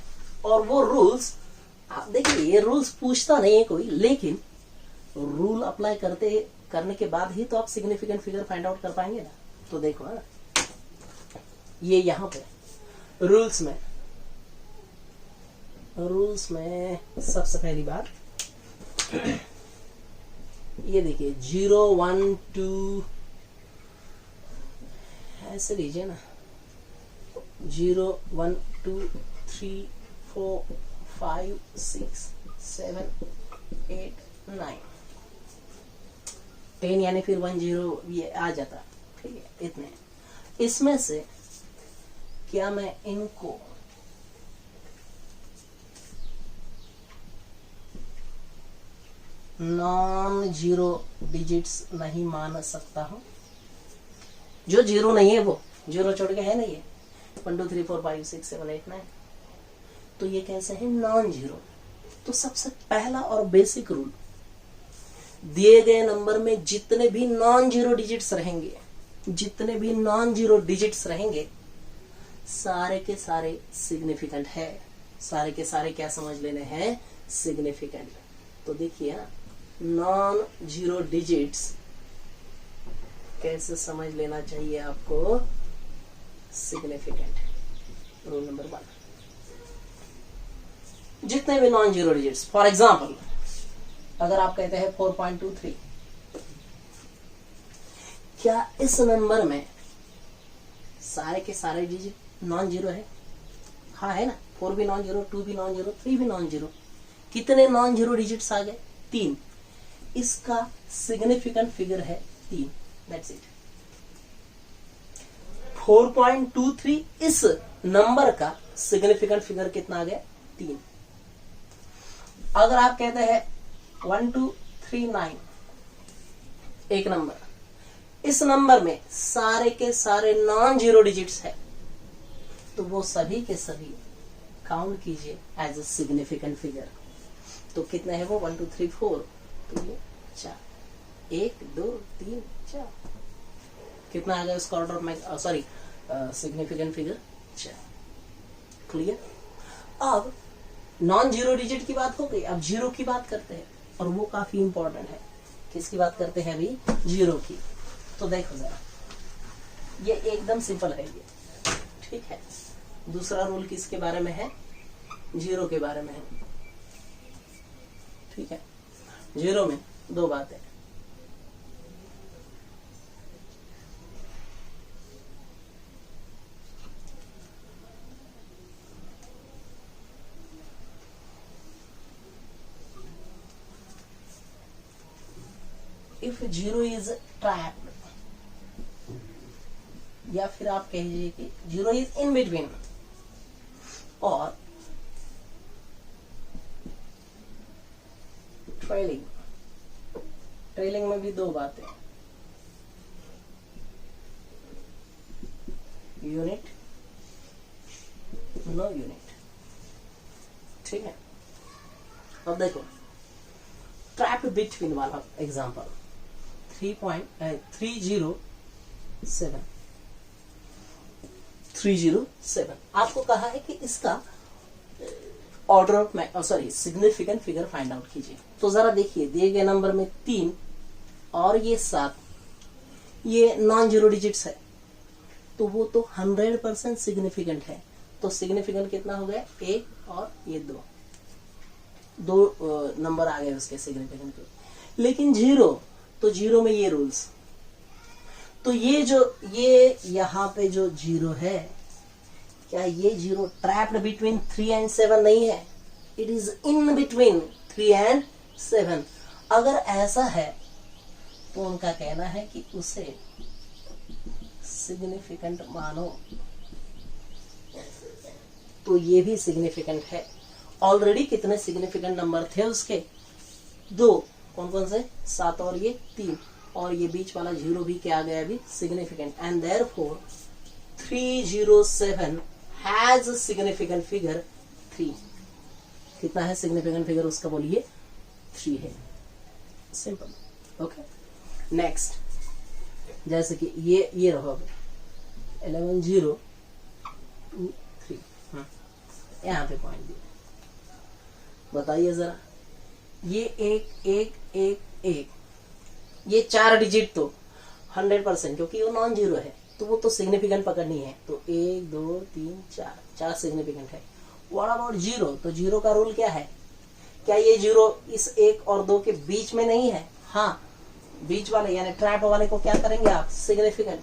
और वो रूल्स आप देखिए, ये रूल्स पूछता नहीं है कोई, लेकिन रूल अप्लाई करने के बाद ही तो आप सिग्निफिकेंट फिगर फाइंड आउट कर पाएंगे ना। तो देखो ना, ये यहां पे रूल्स में सबसे पहली बात ये देखिए 0 1 2 ऐसे लीजिए ना, 0 1 2 3 4 5 6 7 8 9 10, यानी फिर 1 0 ये आ जाता, ठीक है। इतने इसमें से क्या मैं इनको नॉन जीरो डिजिट्स नहीं मान सकता हूं? जो जीरो नहीं है वो जीरो छोड़ के है नहीं है 1 2 3 4 5 6 7 8 9, तो ये कैसे है, नॉन जीरो। तो सबसे पहला और बेसिक रूल, दिए गए नंबर में जितने भी नॉन जीरो डिजिट्स रहेंगे सारे के सारे सिग्निफिकेंट है। सारे के सारे क्या समझ लेने हैं, सिग्निफिकेंट। तो देखिए नॉन जीरो डिजिट्स कैसे समझ लेना चाहिए आपको, सिग्निफिकेंट। रूल नंबर 1, जितने भी non zero digits, for example अगर आप कहते हैं 4.23, क्या इस नंबर में सारे के सारे डिजिट नॉन जीरो है? हाँ है ना, 4 भी नॉन जीरो, 2 भी नॉन जीरो, 3 भी नॉन जीरो। कितने नॉन जीरो डिजिट्स आ गए? 3। इसका सिग्निफिकेंट फिगर है 3, दैट्स इट। 4.23 इस नंबर का सिग्निफिकेंट फिगर कितना आ गया? 3। अगर आप कहते हैं 1239 एक नंबर, इस नंबर में सारे के सारे नॉन जीरो डिजिट्स है, तो वो सभी के सभी काउंट कीजिए एज अ सिग्निफिकेंट फिगर। तो कितने हैं वो? 1 2 3 4, तो ये 4, 1 2 3 4, कितना आ गया उसका order of sorry significant figure? 4। Clear? अब नॉन जीरो डिजिट की बात हो गई, अब जीरो की बात करते हैं, और वो काफी इंपॉर्टेंट है। किसकी बात करते हैं अभी? जीरो की। तो देखो जरा, ये एकदम सिंपल है ये, ठीक है। दूसरा रूल किसके बारे में है? जीरो के बारे में है, ठीक है। जीरो में 2 बातें, इफ जीरो इज ट्रैप्ड, या फिर आप कहिए कि जीरो इज इन बिटवीन, और ट्रेलिंग। ट्रेलिंग में भी 2 बातें, यूनिट, नो यूनिट, ठीक है। अब देखो ट्रैप्ड बिटवीन वाला एग्जांपल, 307 आपको कहा है कि इसका order of sorry significant figure find out कीजिए। तो जरा देखिए, दिए गए नंबर में 3 और ये 7, ये नॉन जीरो डिजिट्स है, तो वो तो 100% सिग्निफिकेंट है। तो सिग्निफिकेंट कितना हो गया? 1 और ये 2 नंबर आ गए उसके सिग्निफिकेंट के। लेकिन जीरो, तो जीरो में ये रूल्स, तो ये यहाँ पे जो जीरो है, क्या ये जीरो ट्रैप्ड बिटवीन 3 and 7 नहीं है? It is in between 3 and 7। अगर ऐसा है तो उनका कहना है कि उसे सिग्निफिकेंट मानो, तो ये भी सिग्निफिकेंट है। ऑलरेडी कितने सिग्निफिकेंट नंबर थे उसके? 2। कौन कौन से? 7 और ये 3, और ये बीच वाला जीरो भी क्या आ गया अभी? Significant. And therefore 307 has significant figure 3। कितना है सिग्निफिकेंट फिगर उसका? बोलिए 3 है। सिंपल। ओके, नेक्स्ट, जैसे कि ये रहो अभी 11023, यहाँ पे पॉइंट दिया। बताइए जरा, ये 1 1 1 1, ये 4 डिजिट तो 100%, क्योंकि वो नॉन जीरो है, तो वो तो सिग्निफिकेंट पकड़नी है। तो 1 2 3 4 सिग्निफिकेंट है। What about zero? तो जीरो का रूल क्या है? क्या ये जीरो इस 1 और 2 के बीच में नहीं है? हाँ, बीच वाले यानी ट्रैप वाले को क्या करेंगे आप? सिग्निफिकेंट,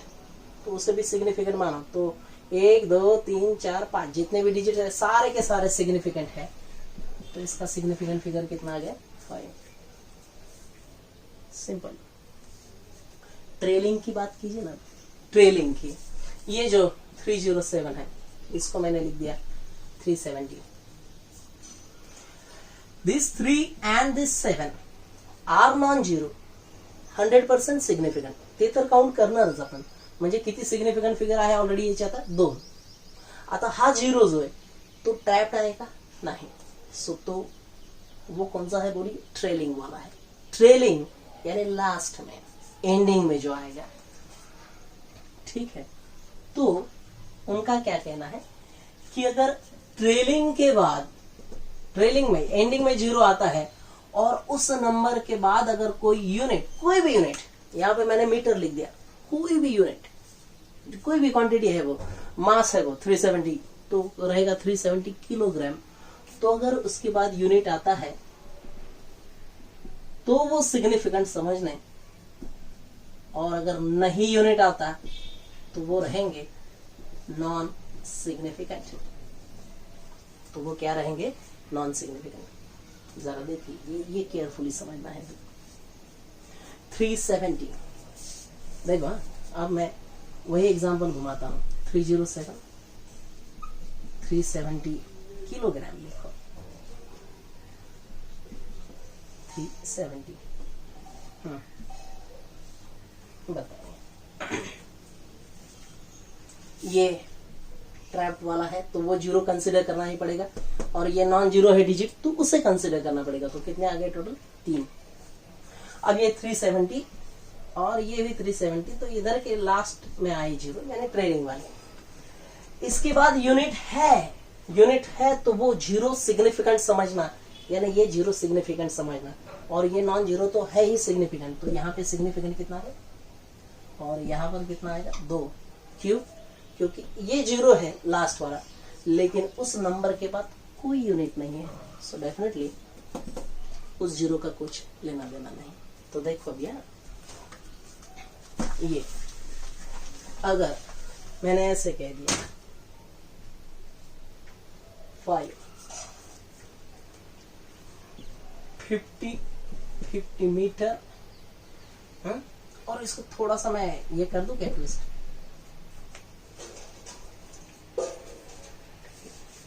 तो उसे भी सिग्निफिकेंट मानो। तो 1 2 3 4 5 जितने भी डिजिट है सारे के सारे सिग्निफिकेंट है, तो इसका सिग्निफिकेंट फिगर कितना आ गया? 5। सिंपल। ट्रेलिंग की बात कीजिए ना, ट्रेलिंग की, ये जो 307 है, इसको मैंने लिख दिया 370। This 3 and this 7 are non zero, 100% significant. ते तर काउंट करणारच आपण, म्हणजे किती सिग्निफिकेंट फिगर आहे ऑलरेडी याच्यात? 2। आता हा जीरो जो आहे तो ट्रॅप्ड आहे का? नाही। सो तो वो कौन सा है? बोलिए ट्रेलिंग वाला है। ट्रेलिंग यानी लास्ट में, एंडिंग में जो आएगा, ठीक है। तो उनका क्या कहना है कि अगर ट्रेलिंग के बाद, ट्रेलिंग में एंडिंग में जीरो आता है, और उस नंबर के बाद अगर कोई यूनिट, कोई भी यूनिट, यहां पे मैंने मीटर लिख दिया, कोई भी यूनिट, कोई भी क्वांटिटी है, वो मास है, वो 370 तो रहेगा 370 किलोग्राम। तो अगर उसके बाद यूनिट आता है तो वो सिग्निफिकेंट समझ लें, और अगर नहीं यूनिट आता तो वो रहेंगे नॉन सिग्निफिकेंट। तो वो क्या रहेंगे? Non significant. जरा देखिए, ये केयरफुली समझना है। 370 देखो, अब मैं वही एग्जांपल घुमाता हूं। 370 किलोग्राम लिखो। 370 बताइए, ये ट्रैप्ड वाला है तो वो जीरो कंसिडर करना ही पड़ेगा, और ये नॉन जीरो है डिजिट तो उसे कंसिडर करना पड़ेगा। तो कितने आ गए टोटल? 3। अब ये 370 और ये भी 370, तो इधर के लास्ट में आए जीरो, यानी ट्रेलिंग वाले। इसके बाद यूनिट है तो वो जीरो सिग्निफिकेंट समझना, यानी ये जीरो सिग्निफिकेंट समझना, और ये नॉन जीरो तो है ही सिग्निफिकेंट। तो यहाँ पे सिग्निफिकेंट कितना है और यहाँ पर कितना आएगा? 2। क्यों? क्योंकि ये जीरो है लास्ट वाला, लेकिन उस नंबर के बाद कोई यूनिट नहीं है। सो डेफिनेटली उस जीरो का कुछ लेना देना नहीं। तो देखो भैया, ये अगर मैंने ऐसे कह दिया 50 मीटर, और इसको थोड़ा सा मैं ये कर दूं क्या ट्विस्ट?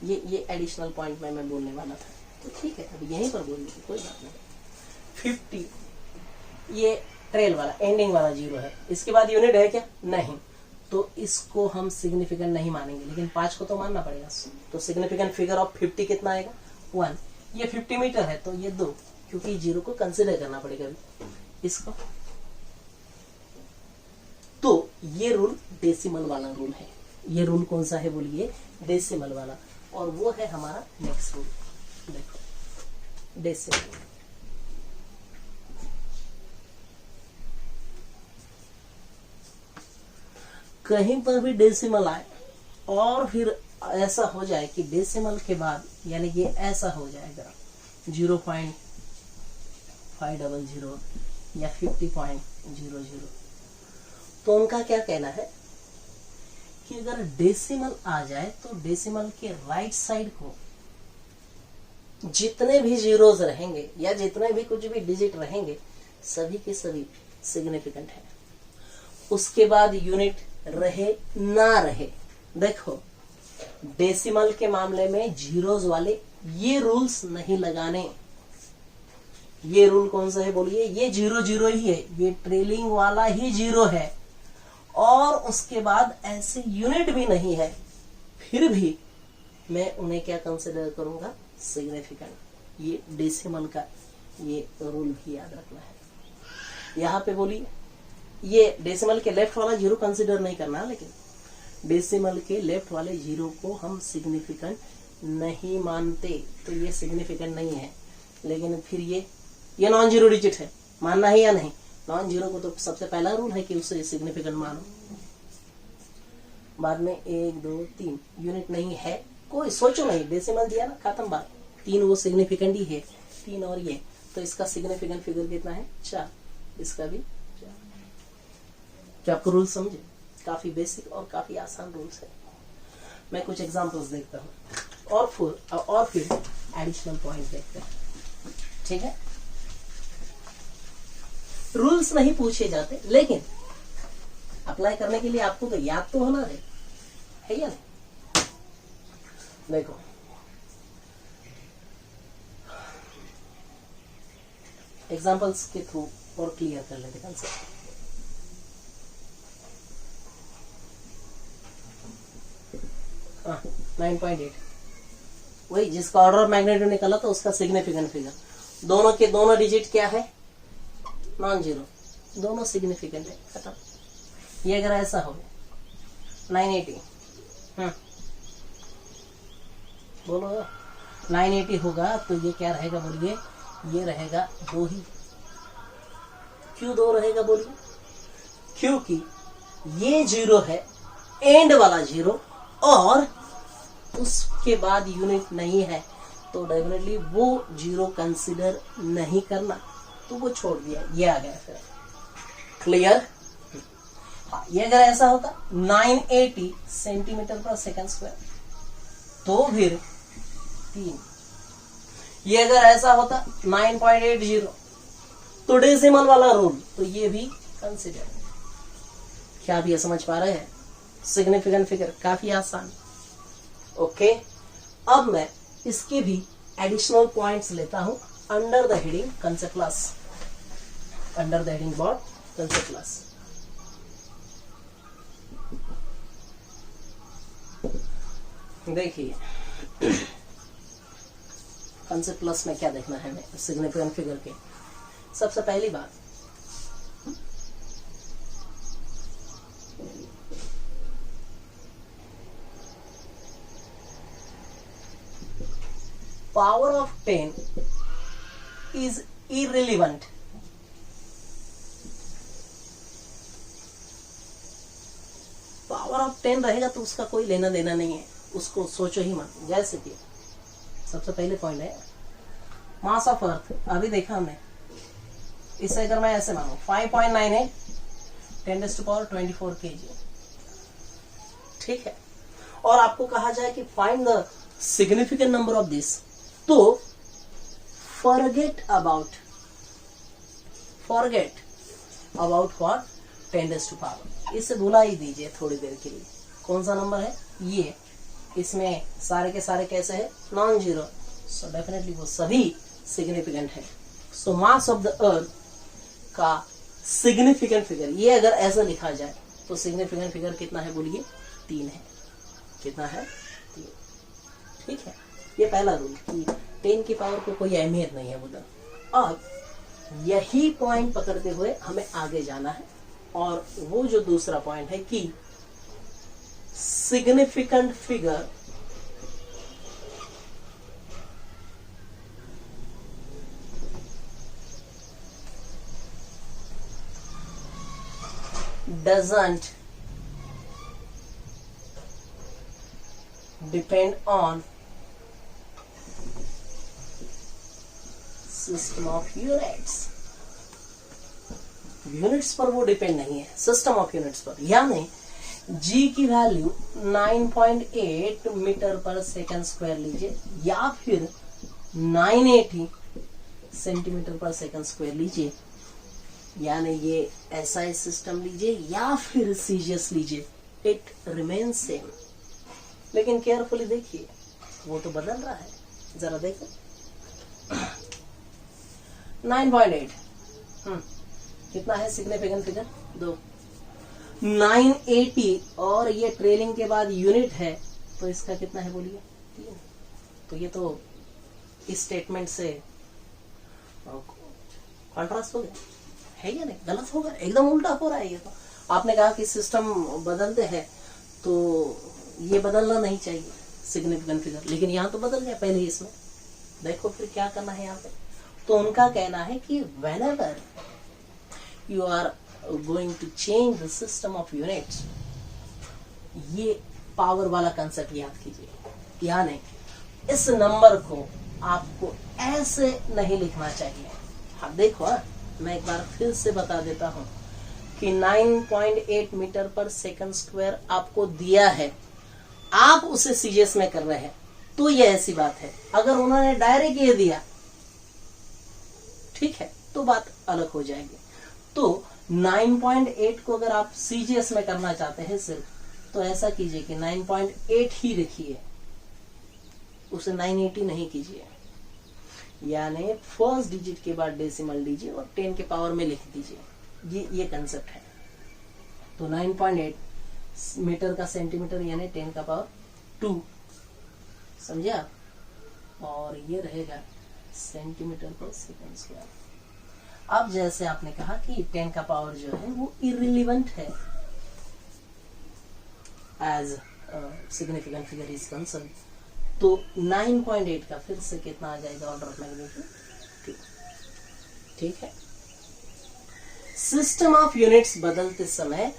ये एडिशनल पॉइंट में मैं बोलने वाला था, तो ठीक है अभी यहीं पर बोल लीजिए, कोई बात नहीं। 50 ये ट्रेल वाला एंडिंग वाला जीरो है, इसके बाद यूनिट है क्या? नहीं, तो इसको हम सिग्निफिकेंट नहीं मानेंगे, लेकिन 5 को तो मानना पड़ेगा। तो सिग्निफिकेंट फिगर ऑफ 50 कितना आएगा? 1। ये 50 मीटर है तो ये 2, क्योंकि जीरो को कंसिडर करना पड़ेगा इसको। तो ये रूल डेसिमल वाला रूल है। ये रूल कौन सा है बोलिए? डेसिमल वाला। और वो है हमारा नेक्स्ट रूल। देखो, डेसिमल। कहीं पर भी डेसिमल आए और फिर ऐसा हो जाए कि डेसिमल के बाद, यानी ये ऐसा हो जाएगा 0.500 या 50.00, तो उनका क्या कहना है कि अगर डेसिमल आ जाए तो डेसिमल के राइट साइड को जितने भी जीरोस रहेंगे या जितने भी कुछ भी डिजिट रहेंगे, सभी के सभी सिग्निफिकेंट है। उसके बाद यूनिट रहे ना रहे, देखो डेसिमल के मामले में जीरोस वाले ये रूल्स नहीं लगाने। ये रूल कौन सा है बोलिए? ये 0 ही है, ये ट्रेलिंग वाला ही जीरो है, और उसके बाद ऐसे यूनिट भी नहीं है, फिर भी मैं उन्हें क्या कंसिडर करूंगा? सिग्निफिकेंट। ये डेसिमल का ये रूल भी याद रखना है। यहाँ पे बोलिए, ये डेसिमल के लेफ्ट वाला जीरो कंसिडर नहीं करना, लेकिन डेसिमल के लेफ्ट वाले जीरो को हम सिग्निफिकेंट नहीं मानते, तो ये सिग्निफिकेंट नहीं है। लेकिन फिर ये नॉन जीरो डिजिट है, मानना है या नहीं? नॉन जीरो को तो सबसे पहला रूल है कि उसे सिग्निफिकेंट मानो। बाद में 1 2 3 यूनिट नहीं है, कोई सोचो नहीं, डेसिमल दिया ना, खत्म बात। 3 वो सिग्निफिकेंट ही है, 3 और ये, तो इसका सिग्निफिकेंट फिगर कितना है? 4। इसका भी 4। क्या आपको रूल समझे? काफी बेसिक और काफी आसान रूल्स है। मैं कुछ एग्जांपल्स देखता हूँ और फिर एडिशनल पॉइंट देखते हैं, ठीक है? रूल्स नहीं पूछे जाते, लेकिन अप्लाई करने के लिए आपको तो याद तो होना है या नहीं? देखो, एग्जांपल्स के थ्रू और क्लियर कर लेते कंसेप्ट। 9.8 वही जिसका ऑर्डर ऑफ मैग्नीट्यूड निकला था उसका सिग्निफिकेंट फिगर। दोनों के दोनों डिजिट क्या है? नॉन जीरो, दोनों सिग्निफिकेंट है, खत्म। ये अगर ऐसा हो 980, बोलो 980 होगा तो ये क्या रहेगा बोलिए? ये रहेगा 2 ही। क्यों 2 रहेगा बोलिए? क्योंकि ये जीरो है, एंड वाला जीरो, और उसके बाद यूनिट नहीं है तो डेफिनेटली वो 0 कंसिडर नहीं करना, तो वो छोड़ दिया, ये आ गया फिर। क्लियर? हाँ, ये अगर ऐसा होता 980 सेंटीमीटर पर सेकंड स्क्वायर तो फिर 3। ये अगर ऐसा होता 9.80 तो डेसिमल वाला रूल, तो ये भी कंसिडर। क्या भी समझ पा रहे हैं? सिग्निफिकेंट फिगर काफी आसान। ओके, अब मैं इसके भी एडिशनल पॉइंट्स लेता हूं under the heading concept class, under the heading board concept class. देखिए कंसेप्ट प्लस में क्या देखना है हमें सिग्निफिकेंट फिगर के। सबसे पहली बात, power of 10 is irrelevant power of 10 रहेगा तो उसका कोई लेना देना नहीं है, उसको सोचो ही मत। जैसे कि सबसे पहले पॉइंट है मास ऑफ अर्थ, अभी देखा हमने, इसे अगर मैं ऐसे मानू 5.9 है 10⁻24 kg, ठीक है, और आपको कहा जाए कि find the significant number of this, तो फॉरगेट अबाउट फॉर 10⁻, इसे भुला ही दीजिए थोड़ी देर के लिए। कौन सा नंबर है ये? इसमें सारे के सारे कैसे है? नॉन जीरो, सो डेफिनेटली वो सभी सिग्निफिकेंट है। सो मास ऑफ द अर्थ का सिग्निफिकेंट फिगर, ये अगर ऐसा लिखा जाए तो सिग्निफिकेंट फिगर कितना है बोलिए? 3 है। कितना है? 3। ठीक है, ये पहला रूल कि 10 की पावर को कोई अहमियत नहीं है उधर। अब यही पॉइंट पकड़ते हुए हमें आगे जाना है, और वो जो दूसरा पॉइंट है कि significant figure doesn't depend on system of units। Units पर वो डिपेंड नहीं है, सिस्टम ऑफ यूनिट्स पर। यानी जी की वैल्यू 9.8 मीटर पर सेकंड स्क्वायर लीजिए, या फिर 980 सेंटीमीटर पर सेकंड स्क्वायर लीजिए, यानी ये एसआई सिस्टम लीजिए या फिर सीजीएस लीजिए, इट रिमेन्स सेम। लेकिन केयरफुली देखिए, वो तो बदल रहा है, जरा देखो 9.8 कितना है सिग्निफिकेंट फिगर? 2। 980 और ये ट्रेलिंग के बाद यूनिट है तो इसका कितना है बोलिए? 3। तो ये तो इस स्टेटमेंट से कॉन्ट्रास्ट हो गया है या नहीं? गलत होगा, एकदम उल्टा हो रहा है ये तो। आपने कहा कि सिस्टम बदलते हैं तो ये बदलना नहीं चाहिए सिग्निफिकेंट फिगर, लेकिन यहाँ तो बदल गया पहले ही इसमें। देखो फिर क्या करना है यहाँ पे। तो उनका कहना है कि whenever you are going to change the system of units, ये पावर वाला कंसेप्ट याद कीजिए। यानी इस नंबर को आपको ऐसे नहीं लिखना चाहिए। हाँ देखो, मैं एक बार फिर से बता देता हूं कि 9.8 मीटर पर सेकंड स्क्वायर आपको दिया है, आप उसे सीजीएस में कर रहे हैं, तो ये ऐसी बात है। अगर उन्होंने डायरेक्ट ये दिया, ठीक है, तो बात अलग हो जाएगी। तो 9.8 को अगर आप सीजीएस में करना चाहते हैं सिर्फ, तो ऐसा कीजिए कि 9.8 ही लिखिए, उसे 980 नहीं कीजिए। यानी फर्स्ट डिजिट के बाद डेसिमल लीजिए और 10 के पावर में लिख दीजिए। ये कंसेप्ट है। तो 9.8 मीटर का सेंटीमीटर यानी 10 का पावर 2, समझे आप? और ये रहेगा सेंटीमीटर पर सेकंड स्क्वायर। अब जैसे आपने कहा कि 10 का पावर जो है वो इररिलेवेंट है as significant figure is concern, तो 9.8 का फिर से कितना आ जाएगा ऑर्डर ऑफ मैग्नीट्यूड? ठीक है। सिस्टम ऑफ यूनिट्स बदलते समय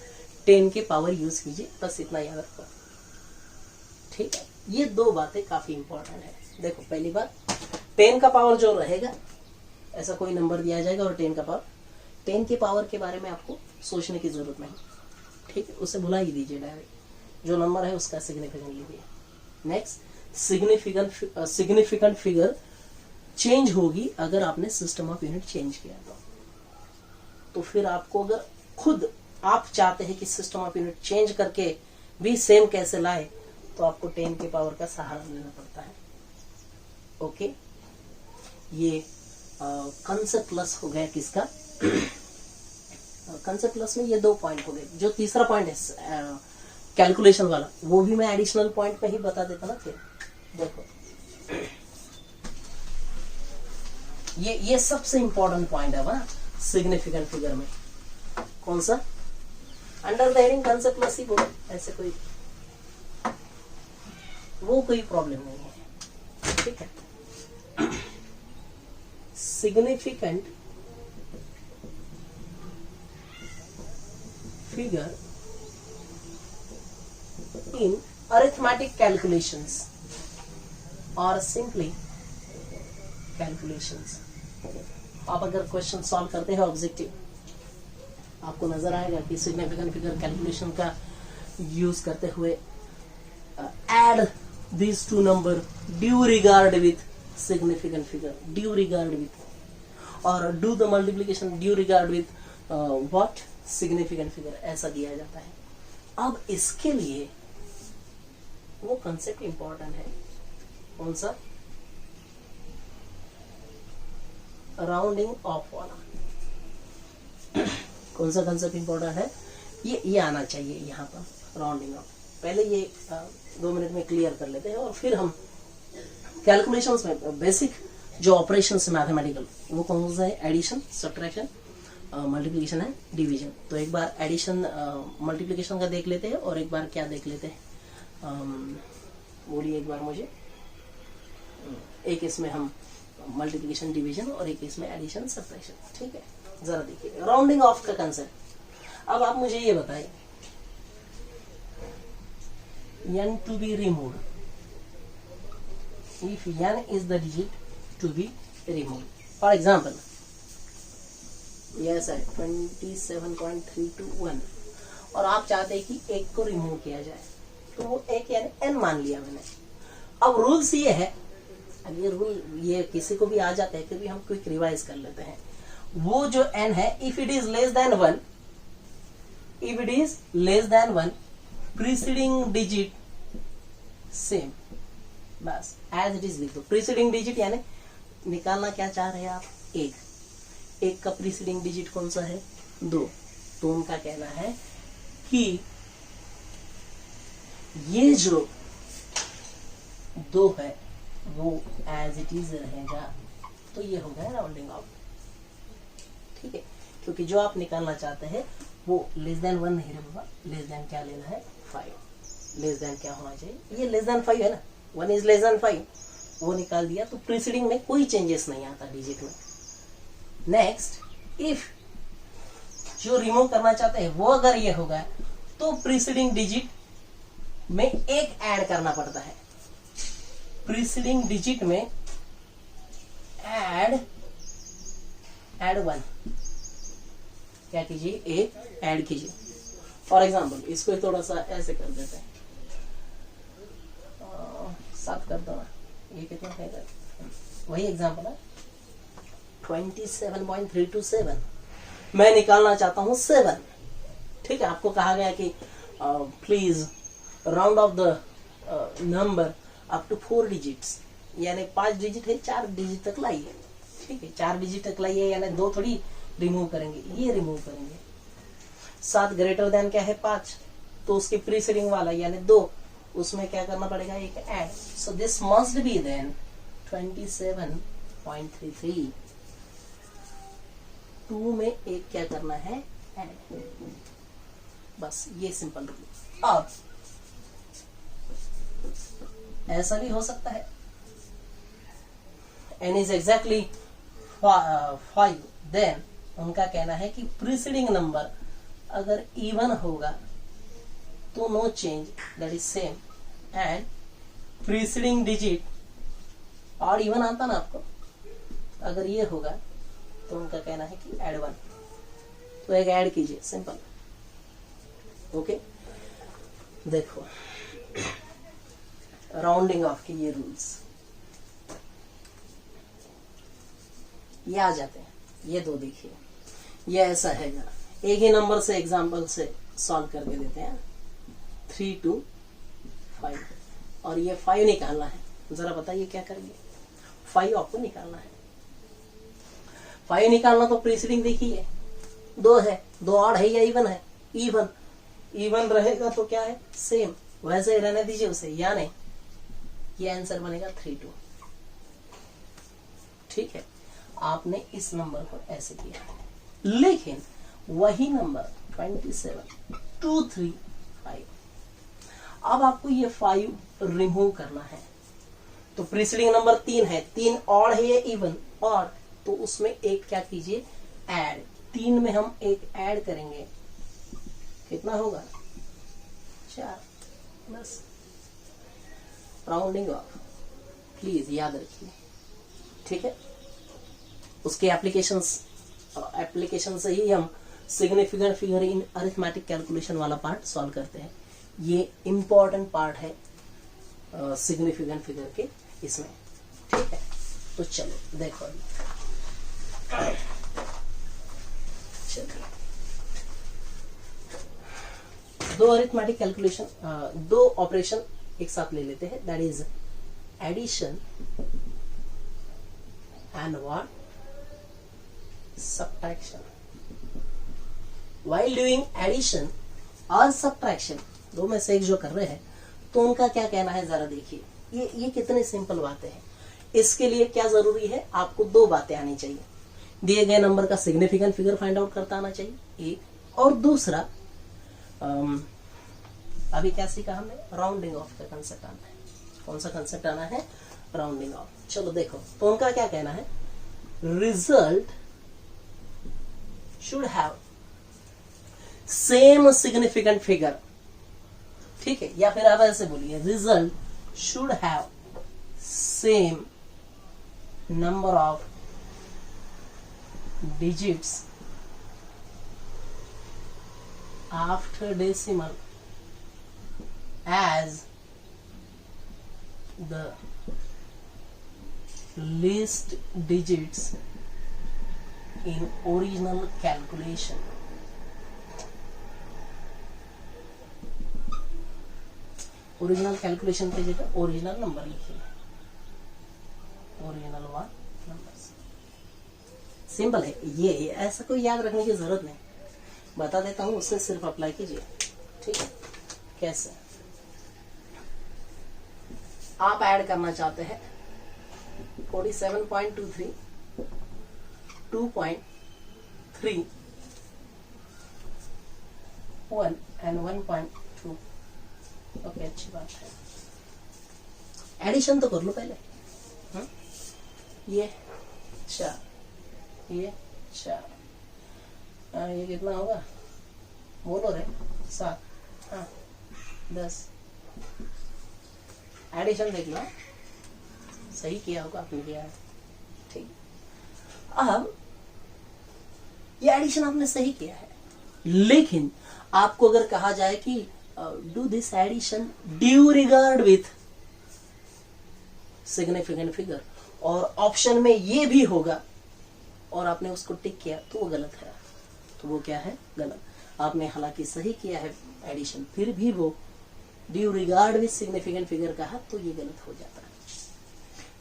10 के पावर यूज कीजिए, बस इतना याद रखो। ठीक है। ये दो बातें काफी इंपॉर्टेंट है। देखो पहली बात, 10 का पावर जो रहेगा, ऐसा कोई नंबर दिया जाएगा और 10 का पावर, 10 के पावर के बारे में आपको सोचने की जरूरत नहीं, ठीक है, उसे भुला ही दीजिए, डायरेक्ट जो नंबर है उसका सिग्निफिकेंट लीजिए। नेक्स्ट, सिग्निफिकेंट फिगर चेंज होगी अगर आपने सिस्टम ऑफ यूनिट चेंज किया तो फिर आपको, अगर खुद आप चाहते हैं कि सिस्टम ऑफ यूनिट चेंज करके भी सेम कैसे लाए, तो आपको 10 के पावर का सहारा लेना पड़ता है। ओके, ये कंसेप्ट प्लस हो गया किसका, कंसेप्ट प्लस में ये 2 पॉइंट हो गए। जो तीसरा पॉइंट है कैलकुलेशन वाला, वो भी मैं एडिशनल पॉइंट पे ही बता देता ना। फिर देखो ये सबसे इंपॉर्टेंट पॉइंट है ना सिग्निफिकेंट फिगर में। कौन सा? Under the heading concept plus ही बोलो, ऐसे कोई वो कोई प्रॉब्लम नहीं है, ठीक है। Significant figure in arithmetic calculations or simply calculations। आप अगर क्वेश्चन सॉल्व करते हैं ऑब्जेक्टिव, आपको नजर आएगा कि सिग्निफिकेंट फिगर कैलकुलेशन का यूज करते हुए add these two number due regard with significant figure, due regard with, or do the multiplication due regard with what significant figure, ऐसा दिया जाता है। अब इसके लिए वो कंसेप्ट इंपॉर्टेंट है, कौन सा? राउंडिंग ऑफ वाला। कौन सा कंसेप्ट इंपॉर्टेंट है? ये आना चाहिए यहाँ पर, राउंडिंग ऑफ। पहले ये 2 मिनट में क्लियर कर लेते हैं और फिर हम कैलकुलेशंस में बेसिक जो ऑपरेशंस मैथमेटिकल, वो कौन सा है? एडिशन, सब्ट्रैक्शन, मल्टीप्लिकेशन है, डिवीजन। तो एक बार एडिशन मल्टीप्लिकेशन का देख लेते हैं और एक बार क्या देख लेते हैं, बोलिए एक बार मुझे। एक इसमें हम मल्टीप्लिकेशन डिवीजन और एक इसमें एडिशन सब्ट्रैक्शन, ठीक है। जरा देखिए राउंडिंग ऑफ का कंसेप्ट। अब आप मुझे ये बताइए, n to be removed, if n is the digit to be removed, for example यह है 27.321 और आप चाहते हैं कि एक को रिमूव किया जाए, तो वो एक यानी n मान लिया मैंने। अब रूल्स ये है, अब ये रूल ये किसी को भी आ जाता है, फिर भी हम क्विक रिवाइज कर लेते हैं। वो जो n है, if it is less than 1, if it is less than 1, preceding digit same, बस एज इट इज लिख दो। प्रीसीडिंग डिजिट यानी निकालना क्या चाह रहे हैं आप? एक का प्रीसीडिंग डिजिट कौन सा है? 2। तो उनका कहना है कि ये जो 2 है वो एज इट इज रहेगा, तो ये हो गया राउंडिंग ऑफ, ठीक है। क्योंकि जो आप निकालना चाहते हैं वो लेस देन 1 नहीं रहेगा, लेस देन क्या लेना है? 5। लेस देन क्या होना चाहिए? ये लेस देन 5 है ना, 1 इज लेस देन 5, वो निकाल दिया, तो प्रीसीडिंग में कोई चेंजेस नहीं आता डिजिट में। नेक्स्ट, इफ जो रिमूव करना चाहते हैं वो अगर ये होगा, तो प्रीसीडिंग डिजिट में एक ऐड करना पड़ता है। प्रीसीडिंग डिजिट में ऐड 1, क्या कीजिए? एक ऐड कीजिए। फॉर एग्जाम्पल इसको थोड़ा सा ऐसे कर देते हैं, 7 कर दो ना, ये कितना है? वही एग्जाम्पल है 27.327, मैं निकालना चाहता हूं 7, ठीक है। आपको कहा गया कि please round off the number up to 4 digits, यानी 5 डिजिट है, 4 डिजिट तक लाइए, ठीक है। 4 डिजिट तक लाइए, यानी 2 थोड़ी रिमूव करेंगे, ये रिमूव करेंगे। 7 ग्रेटर देन क्या है? 5, तो उसकी प्रीसीडिंग वाला यानी 2, उसमें क्या करना पड़ेगा? एक add. So this must be then 27.33। 2 में एक क्या करना है? ऐड। बस ये सिंपल रूल। अब ऐसा भी हो सकता है, n इज एग्जैक्टली 5, देन उनका कहना है कि प्रीसीडिंग नंबर अगर इवन होगा तो no change, that is same, and preceding digit और इवन आता ना आपको, अगर ये होगा तो उनका कहना है कि ऐड 1, तो एक ऐड कीजिए, सिंपल। ओके, देखो राउंडिंग ऑफ के ये रूल्स ये आ जाते हैं। ये दो देखिए, ये ऐसा है, एक ही नंबर से एग्जांपल से सॉल्व करके देते हैं। 3 2 5 और ये 5 निकालना है। जरा बताइए क्या करेंगे? 5 आपको निकालना है। 5 निकालना तो प्रीसीडिंग देखिए 2 है, 2 ऑड है या इवन है? इवन, इवन रहेगा तो क्या है? सेम, वैसे ही रहने दीजिए उसे, यानी ये आंसर बनेगा 3 2। ठीक है, आपने इस नंबर को ऐसे किया, लेकिन वही नंबर 27 2 3 5, अब आपको ये 5 रिमूव करना है। तो प्रीसीडिंग नंबर 3 है, 3 ऑड है या इवन? ऑड, तो उसमें एक क्या कीजिए? ऐड। 3 में हम एक ऐड करेंगे, कितना होगा? 4। बस, राउंडिंग ऑफ, प्लीज याद रखिए। ठीक है, उसके एप्लीकेशन से ही हम सिग्निफिकेंट फिगर इन अरिथमेटिक कैलकुलेशन वाला पार्ट सॉल्व करते हैं। ये इंपॉर्टेंट पार्ट है सिग्निफिकेंट फिगर के इसमें। ठीक है, तो चलो देखो, चलिए 2 अरिथमेटिक कैलकुलेशन, 2 ऑपरेशन एक साथ ले लेते हैं, that is addition and what? subtraction. While doing addition और subtraction, दो में से एक जो कर रहे हैं, तो उनका क्या कहना है जरा देखिए। ये कितनी सिंपल बातें हैं। इसके लिए क्या जरूरी है? आपको 2 बातें आनी चाहिए। दिए गए नंबर का सिग्निफिकेंट फिगर फाइंड आउट करता आना चाहिए, एक, और दूसरा अभी क्या सीखा हमने? राउंडिंग ऑफ का कंसेप्ट आना है। कौन सा कंसेप्ट आना है? Rounding off. चलो देखो, तो उनका क्या कहना है? Result should have same significant figure। ठीक है, या फिर आप ऐसे बोलिए, result should have same number of digits after decimal as the least digits in original calculation। Original calculation की जगह ओरिजिनल नंबर लिखिए, ओरिजिनल वन नंबर। सिंपल है ये, ऐसा कोई याद रखने की जरूरत नहीं, बता देता हूं, उससे सिर्फ अप्लाई कीजिए। ठीक है, कैसे? आप ऐड करना चाहते हैं 47.23 2.3 1 and 1.2। ओके, अच्छी बात है। एडिशन तो कर लो पहले। ये 4, ये 4, ये कितना होगा? बोलो रे, 7 8 10। एडिशन देख लो, सही किया होगा आपने, किया है। ठीक, अब ये एडिशन आपने सही किया है, लेकिन आपको अगर कहा जाए कि do this addition due regard with significant figure, और ऑप्शन में ये भी होगा और आपने उसको टिक किया, तो वो गलत है। तो वो क्या है? गलत। आपने हालांकि सही किया है एडिशन, फिर भी वो due regard with significant figure कहा, तो ये गलत हो जाता है।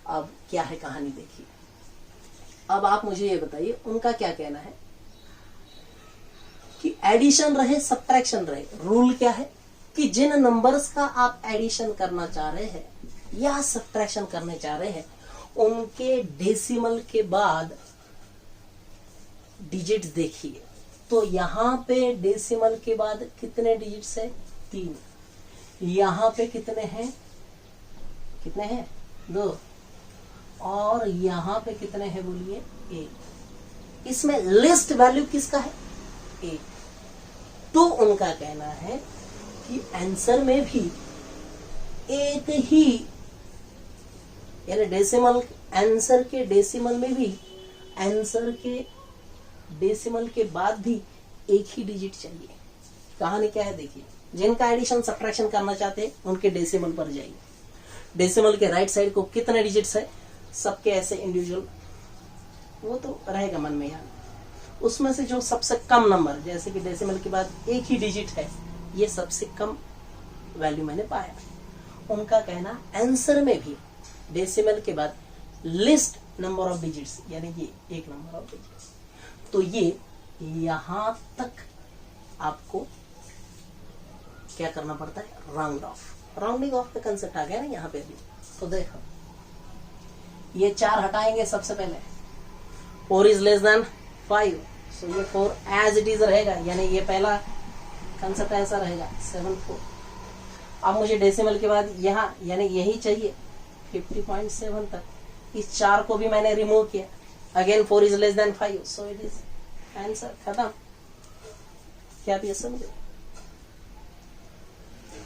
अब क्या है कहानी देखिए। अब आप मुझे ये बताइए, उनका क्या कहना है कि एडिशन रहे सब्ट्रैक्शन रहे, रूल क्या है कि जिन नंबर्स का आप एडिशन करना चाह रहे हैं या सब्ट्रैक्शन करने चाह रहे हैं, उनके डेसिमल के बाद डिजिट्स देखिए। तो यहां पे डेसिमल के बाद कितने डिजिट्स है? 3। यहां पे कितने हैं? कितने हैं? 2। और यहां पे कितने हैं बोलिए? 1। इसमें लिस्ट वैल्यू किसका है? 1। तो उनका कहना है कि आंसर में भी एक ही यानी डेसिमल आंसर के डेसिमल में भी, आंसर के डेसिमल के बाद भी एक ही डिजिट चाहिए। कहानी क्या है देखिए, जिनका एडिशन सब्ट्रैक्शन करना चाहते हैं उनके डेसिमल पर जाइए। डेसिमल के राइट साइड को कितने डिजिट्स है, सबके ऐसे इंडिविजुअल वो तो रहेगा मन में यार, उसमें से जो सबसे कम नंबर, जैसे कि डेसिमल के बाद एक ही डिजिट है, ये सबसे कम वैल्यू मैंने पाया। उनका कहना आंसर में भी डेसिमल के बाद लिस्ट नंबर ऑफ डिजिट्स, यानी ये एक नंबर ऑफ डिजिट्स, तो ये यहां तक आपको क्या करना पड़ता है, राउंड ऑफ। राउंडिंग ऑफ का कंसेप्ट आ गया ना यहाँ पे भी। तो देखो ये 4 हटाएंगे सबसे पहले, 4 इज लेस देन 5, सो ये 4 एज इट इज रहेगा, यानी ये पहला कंसेप्ट ऐसा रहेगा 7 4। अब मुझे डेसिमल के बाद यहाँ यानी यही चाहिए 50.7 तक, इस 4 को भी मैंने रिमूव किया, again 4 is less than 5, so it is answer, खत्म। क्या भी समझे?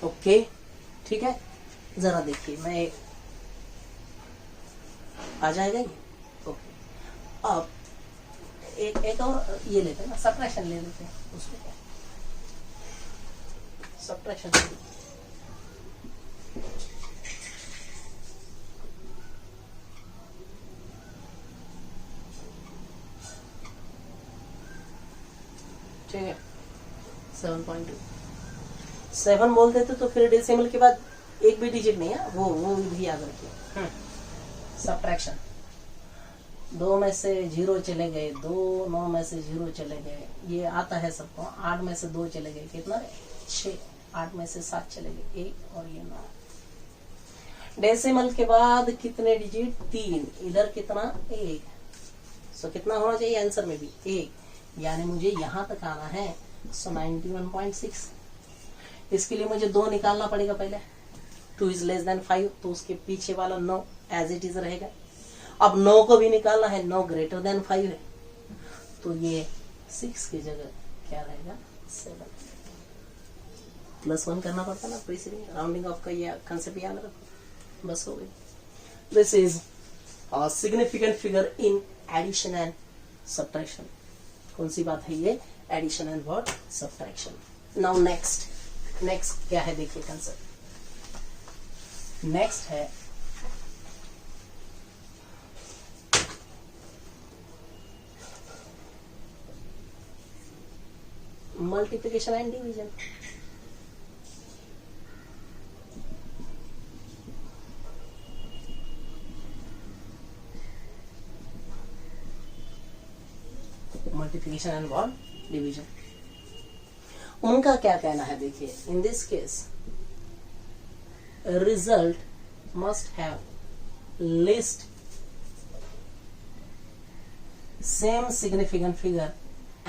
ओके ठीक है, जरा देखिए मैं आ जाएगा ये। ओके अब एक और ये लेते हैं ना, सब्ट्रैक्शन ले लेते हैं, उसमें क्या सब्ट्रैक्शन ठीक है। 7.2 7 बोल देते तो फिर डेसिमल के बाद एक भी डिजिट नहीं है, वो भी याद रखिए। सब्ट्रैक्शन, 2 में से 0 चले गए, 2 9 में से 0 चले गए, ये आता है सबको। 8 में से 2 चले गए, कितना 6, 8 में से 7 चले गए 1, और ये 9। डेसिमल के बाद कितने डिजिट, 3, इधर कितना 1, सो कितना होना चाहिए आंसर में भी 1, यानी मुझे यहां तक आना है। सो 91.6। इसके लिए मुझे 2 निकालना पड़ेगा पहले, 2 इज लेस देन 5, तो उसके पीछे वाला 9 एज इट इज रहेगा। अब 9 को भी निकालना है, 9 ग्रेटर देन 5 है, तो ये 6 की जगह क्या रहेगा 7, +1 करना पड़ता ना प्रीसीडिंग। राउंडिंग ऑफ का ये कंसेप्ट याद रखो, बस हो गई। This is significant figure in addition and subtraction. कौन सी बात है ये, addition and what, subtraction. Now next क्या है देखिए कंसेप्ट। नेक्स्ट है multiplication and division. Multiplication and what, division. उनका क्या कहना है देखिए, in this case result must have least same significant figure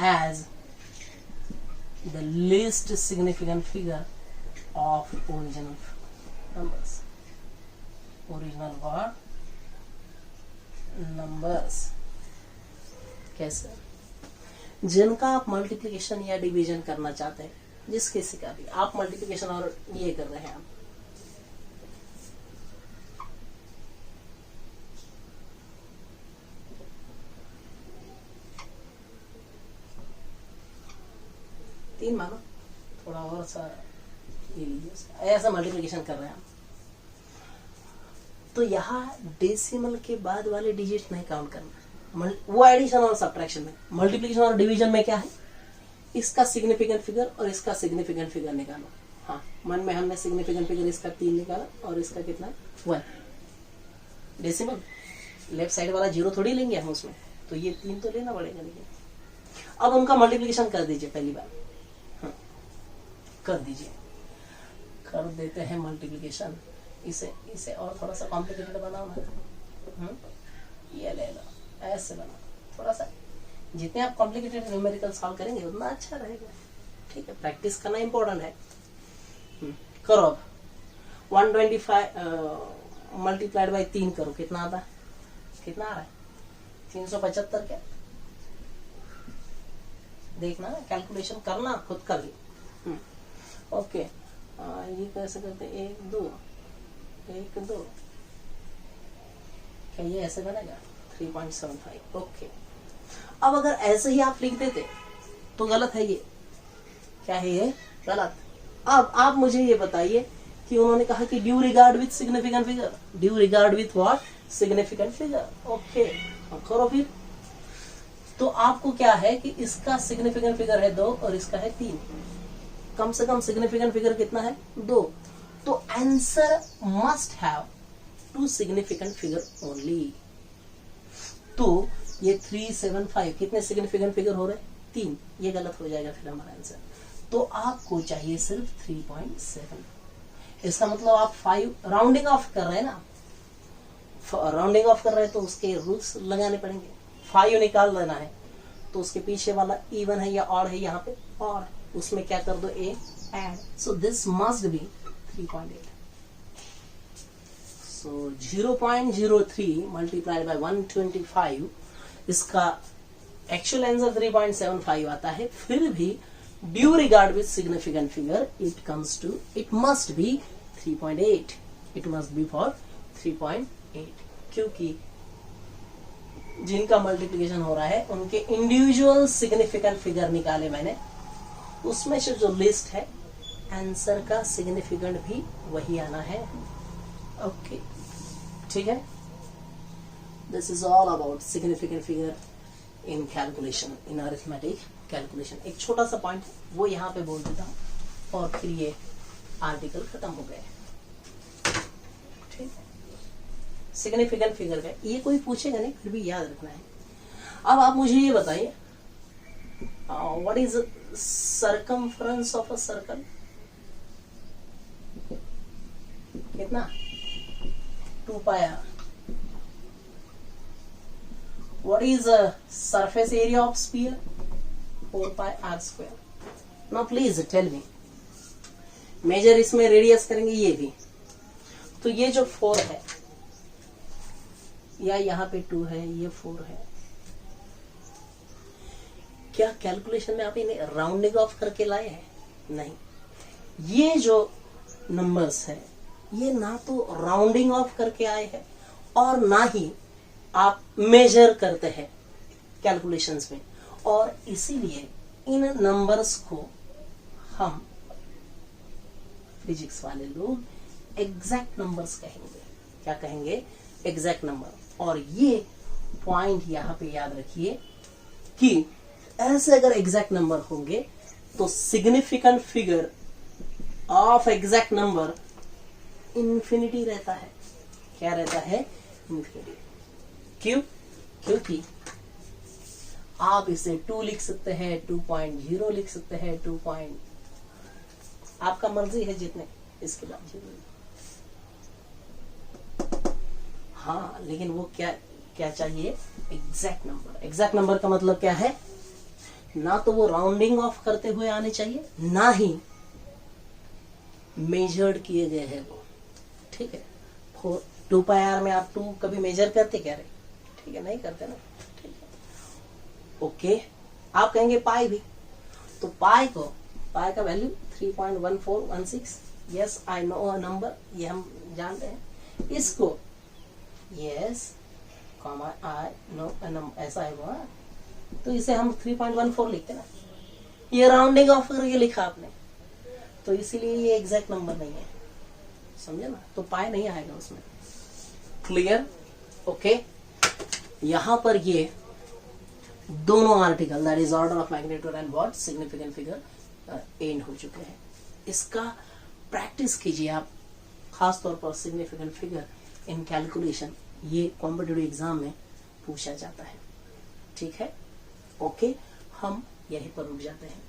as the least significant figure of original numbers. Original what? Numbers. कैसे? जिनका आप मल्टीप्लिकेशन या डिवीजन करना चाहते हैं, जिस किसी का भी आप मल्टीप्लिकेशन और ये कर रहे हैं आप, तीन मानो, थोड़ा और सा ये लीजिए, ऐसा मल्टीप्लिकेशन कर रहे हैं हम, तो यहाँ डेसिमल के बाद वाले डिजिट नहीं काउंट करना। वो एडिशन और सब्ट्रैक्शन में, मल्टीप्लिकेशन और डिवीजन में क्या है, इसका सिग्निफिकेंट फिगर और इसका सिग्निफिकेंट फिगर निकालो। हाँ, मन में हमने सिग्निफिकेंट फिगर इसका 3 निकाला और इसका कितना 1। डेसिमल लेफ्ट साइड वाला 0 थोड़ी लेंगे हम उसमें, तो ये 3 तो लेना पड़ेगा। लेकिन अब उनका मल्टीप्लिकेशन कर दीजिए पहली बार, कर दीजिए, कर देते हैं मल्टीप्लिकेशन। इसे और थोड़ा सा कॉम्प्लिकेटेड बनाओ ना, ये ले लो, ऐसे बना थोड़ा सा। जितने आप कॉम्प्लिकेटेड न्यूमेरिकल सॉल्व करेंगे उतना अच्छा रहेगा। ठीक है, प्रैक्टिस करना इंपॉर्टेंट है। करो अब 125 मल्टीप्लाइड बाई 3 करो, कितना आता है, कितना आ रहा है 375 क्या, देखना कैलकुलेशन करना खुद का भी। ओके, ये कैसे करते, 1 2 1 2 क्या ये ऐसे बनेगा 3.75? ओके। अब अगर ऐसे ही आप लिख देते तो गलत है ये, क्या है ये? गलत। अब आप मुझे ये बताइए कि उन्होंने कहा कि due regard with significant figure, due regard with what? Significant figure. Okay, करो फिर। तो आपको क्या है कि इसका सिग्निफिकेंट फिगर है 2 और इसका है 3। कम से कम सिग्निफिकेंट फिगर कितना है? 2। तो answer must have 2 significant figure only. तो ये 375 कितने सिग्निफिकेंट फिगर हो रहे? 3। ये गलत हो जाएगा फिर हमारा आंसर। तो आपको चाहिए सिर्फ 3.7। इसका मतलब आप 5 राउंडिंग ऑफ कर रहे हैं ना, राउंडिंग ऑफ कर रहे हैं तो उसके रूल्स लगाने पड़ेंगे। 5 निकाल लेना है तो उसके पीछे वाला इवन है या ऑड है, यहाँ पे ऑड, उसमें क्या कर दो? A add. So this must be 3.8। So 0.03 multiplied by 125, इसका एक्चुअल आंसर 3.75 आता है। फिर भी due regard with significant figure it must be 3.8। It must be for 3.8, क्योंकि जिनका मल्टीप्लिकेशन हो रहा है उनके इंडिविजुअल सिग्निफिकेंट फिगर निकाले मैंने, उसमें से जो लिस्ट है आंसर का सिग्निफिकेंट भी वही आना है। ओके, ठीक है। This is all about significant figure in calculation, in arithmetic calculation. एक छोटा सा पॉइंट वो यहाँ पे बोल देता हूँ और फिर ये आर्टिकल खत्म हो गए। ठीक है, सिग्निफिकेंट फिगर का ये कोई पूछेगा नहीं, फिर भी याद रखना है। अब आप मुझे ये बताइए, what is circumference of a circle? कितना? 2 पाई r। What is the surface area of sphere? 4 pi r square. Now please tell me, measure इसमें रेडियस करेंगे ये भी, तो ये जो 4 है या यहाँ पे 2 है, ये 4 है, क्या कैलकुलेशन में आप इन्हें राउंडिंग ऑफ करके लाए हैं? नहीं। ये जो नंबर्स है ये ना तो राउंडिंग ऑफ करके आए हैं और ना ही आप मेजर करते हैं कैलकुलेशंस में, और इसीलिए इन नंबर्स को हम फिजिक्स वाले लोग एग्जैक्ट नंबर्स कहेंगे। क्या कहेंगे? Exact number. और ये पॉइंट यहां पे याद रखिए कि ऐसे अगर एग्जैक्ट नंबर होंगे तो significant figure of exact number infinity रहता है। क्या रहता है? इंफिनिटी। क्यों? क्योंकि आप इसे 2 लिख सकते हैं, 2.0 लिख सकते हैं, 2 आपका मर्जी है जितने, इसके बाद 0। हाँ, लेकिन वो क्या चाहिए? Exact number. एग्जैक्ट नंबर का मतलब क्या है? ना तो वो राउंडिंग ऑफ करते हुए आने चाहिए, ना ही मेजर्ड किए गए हैं वो। ठीक है, 2 पाई r में आप 2 कभी मेजर करते क्या रहे? ठीक है, नहीं करते ना। ठीक है, ओके। आप कहेंगे पाई भी, तो पाई का value 3.1416। Yes, I know a number, ये हम जानते हैं इसको। Yes, comma I know a number, ऐसा है वो। तो इसे हम 3.14 लिखते ना, ये राउंडिंग ऑफ करके लिखा आपने, तो इसीलिए ये एग्जैक्ट नंबर नहीं है, समझे ना? तो पाई नहीं आएगा उसमें। क्लियर? ओके। यहां पर ये दोनों article, that is order of magnitude and what significant figure, and हो चुके हैं। इसका प्रैक्टिस कीजिए आप, खास तौर पर सिग्निफिकेंट फिगर इन कैलकुलेशन, ये कॉम्पिटिटिव एग्जाम में पूछा जाता है। ठीक है, ओके। हम यहीं पर रुक जाते हैं।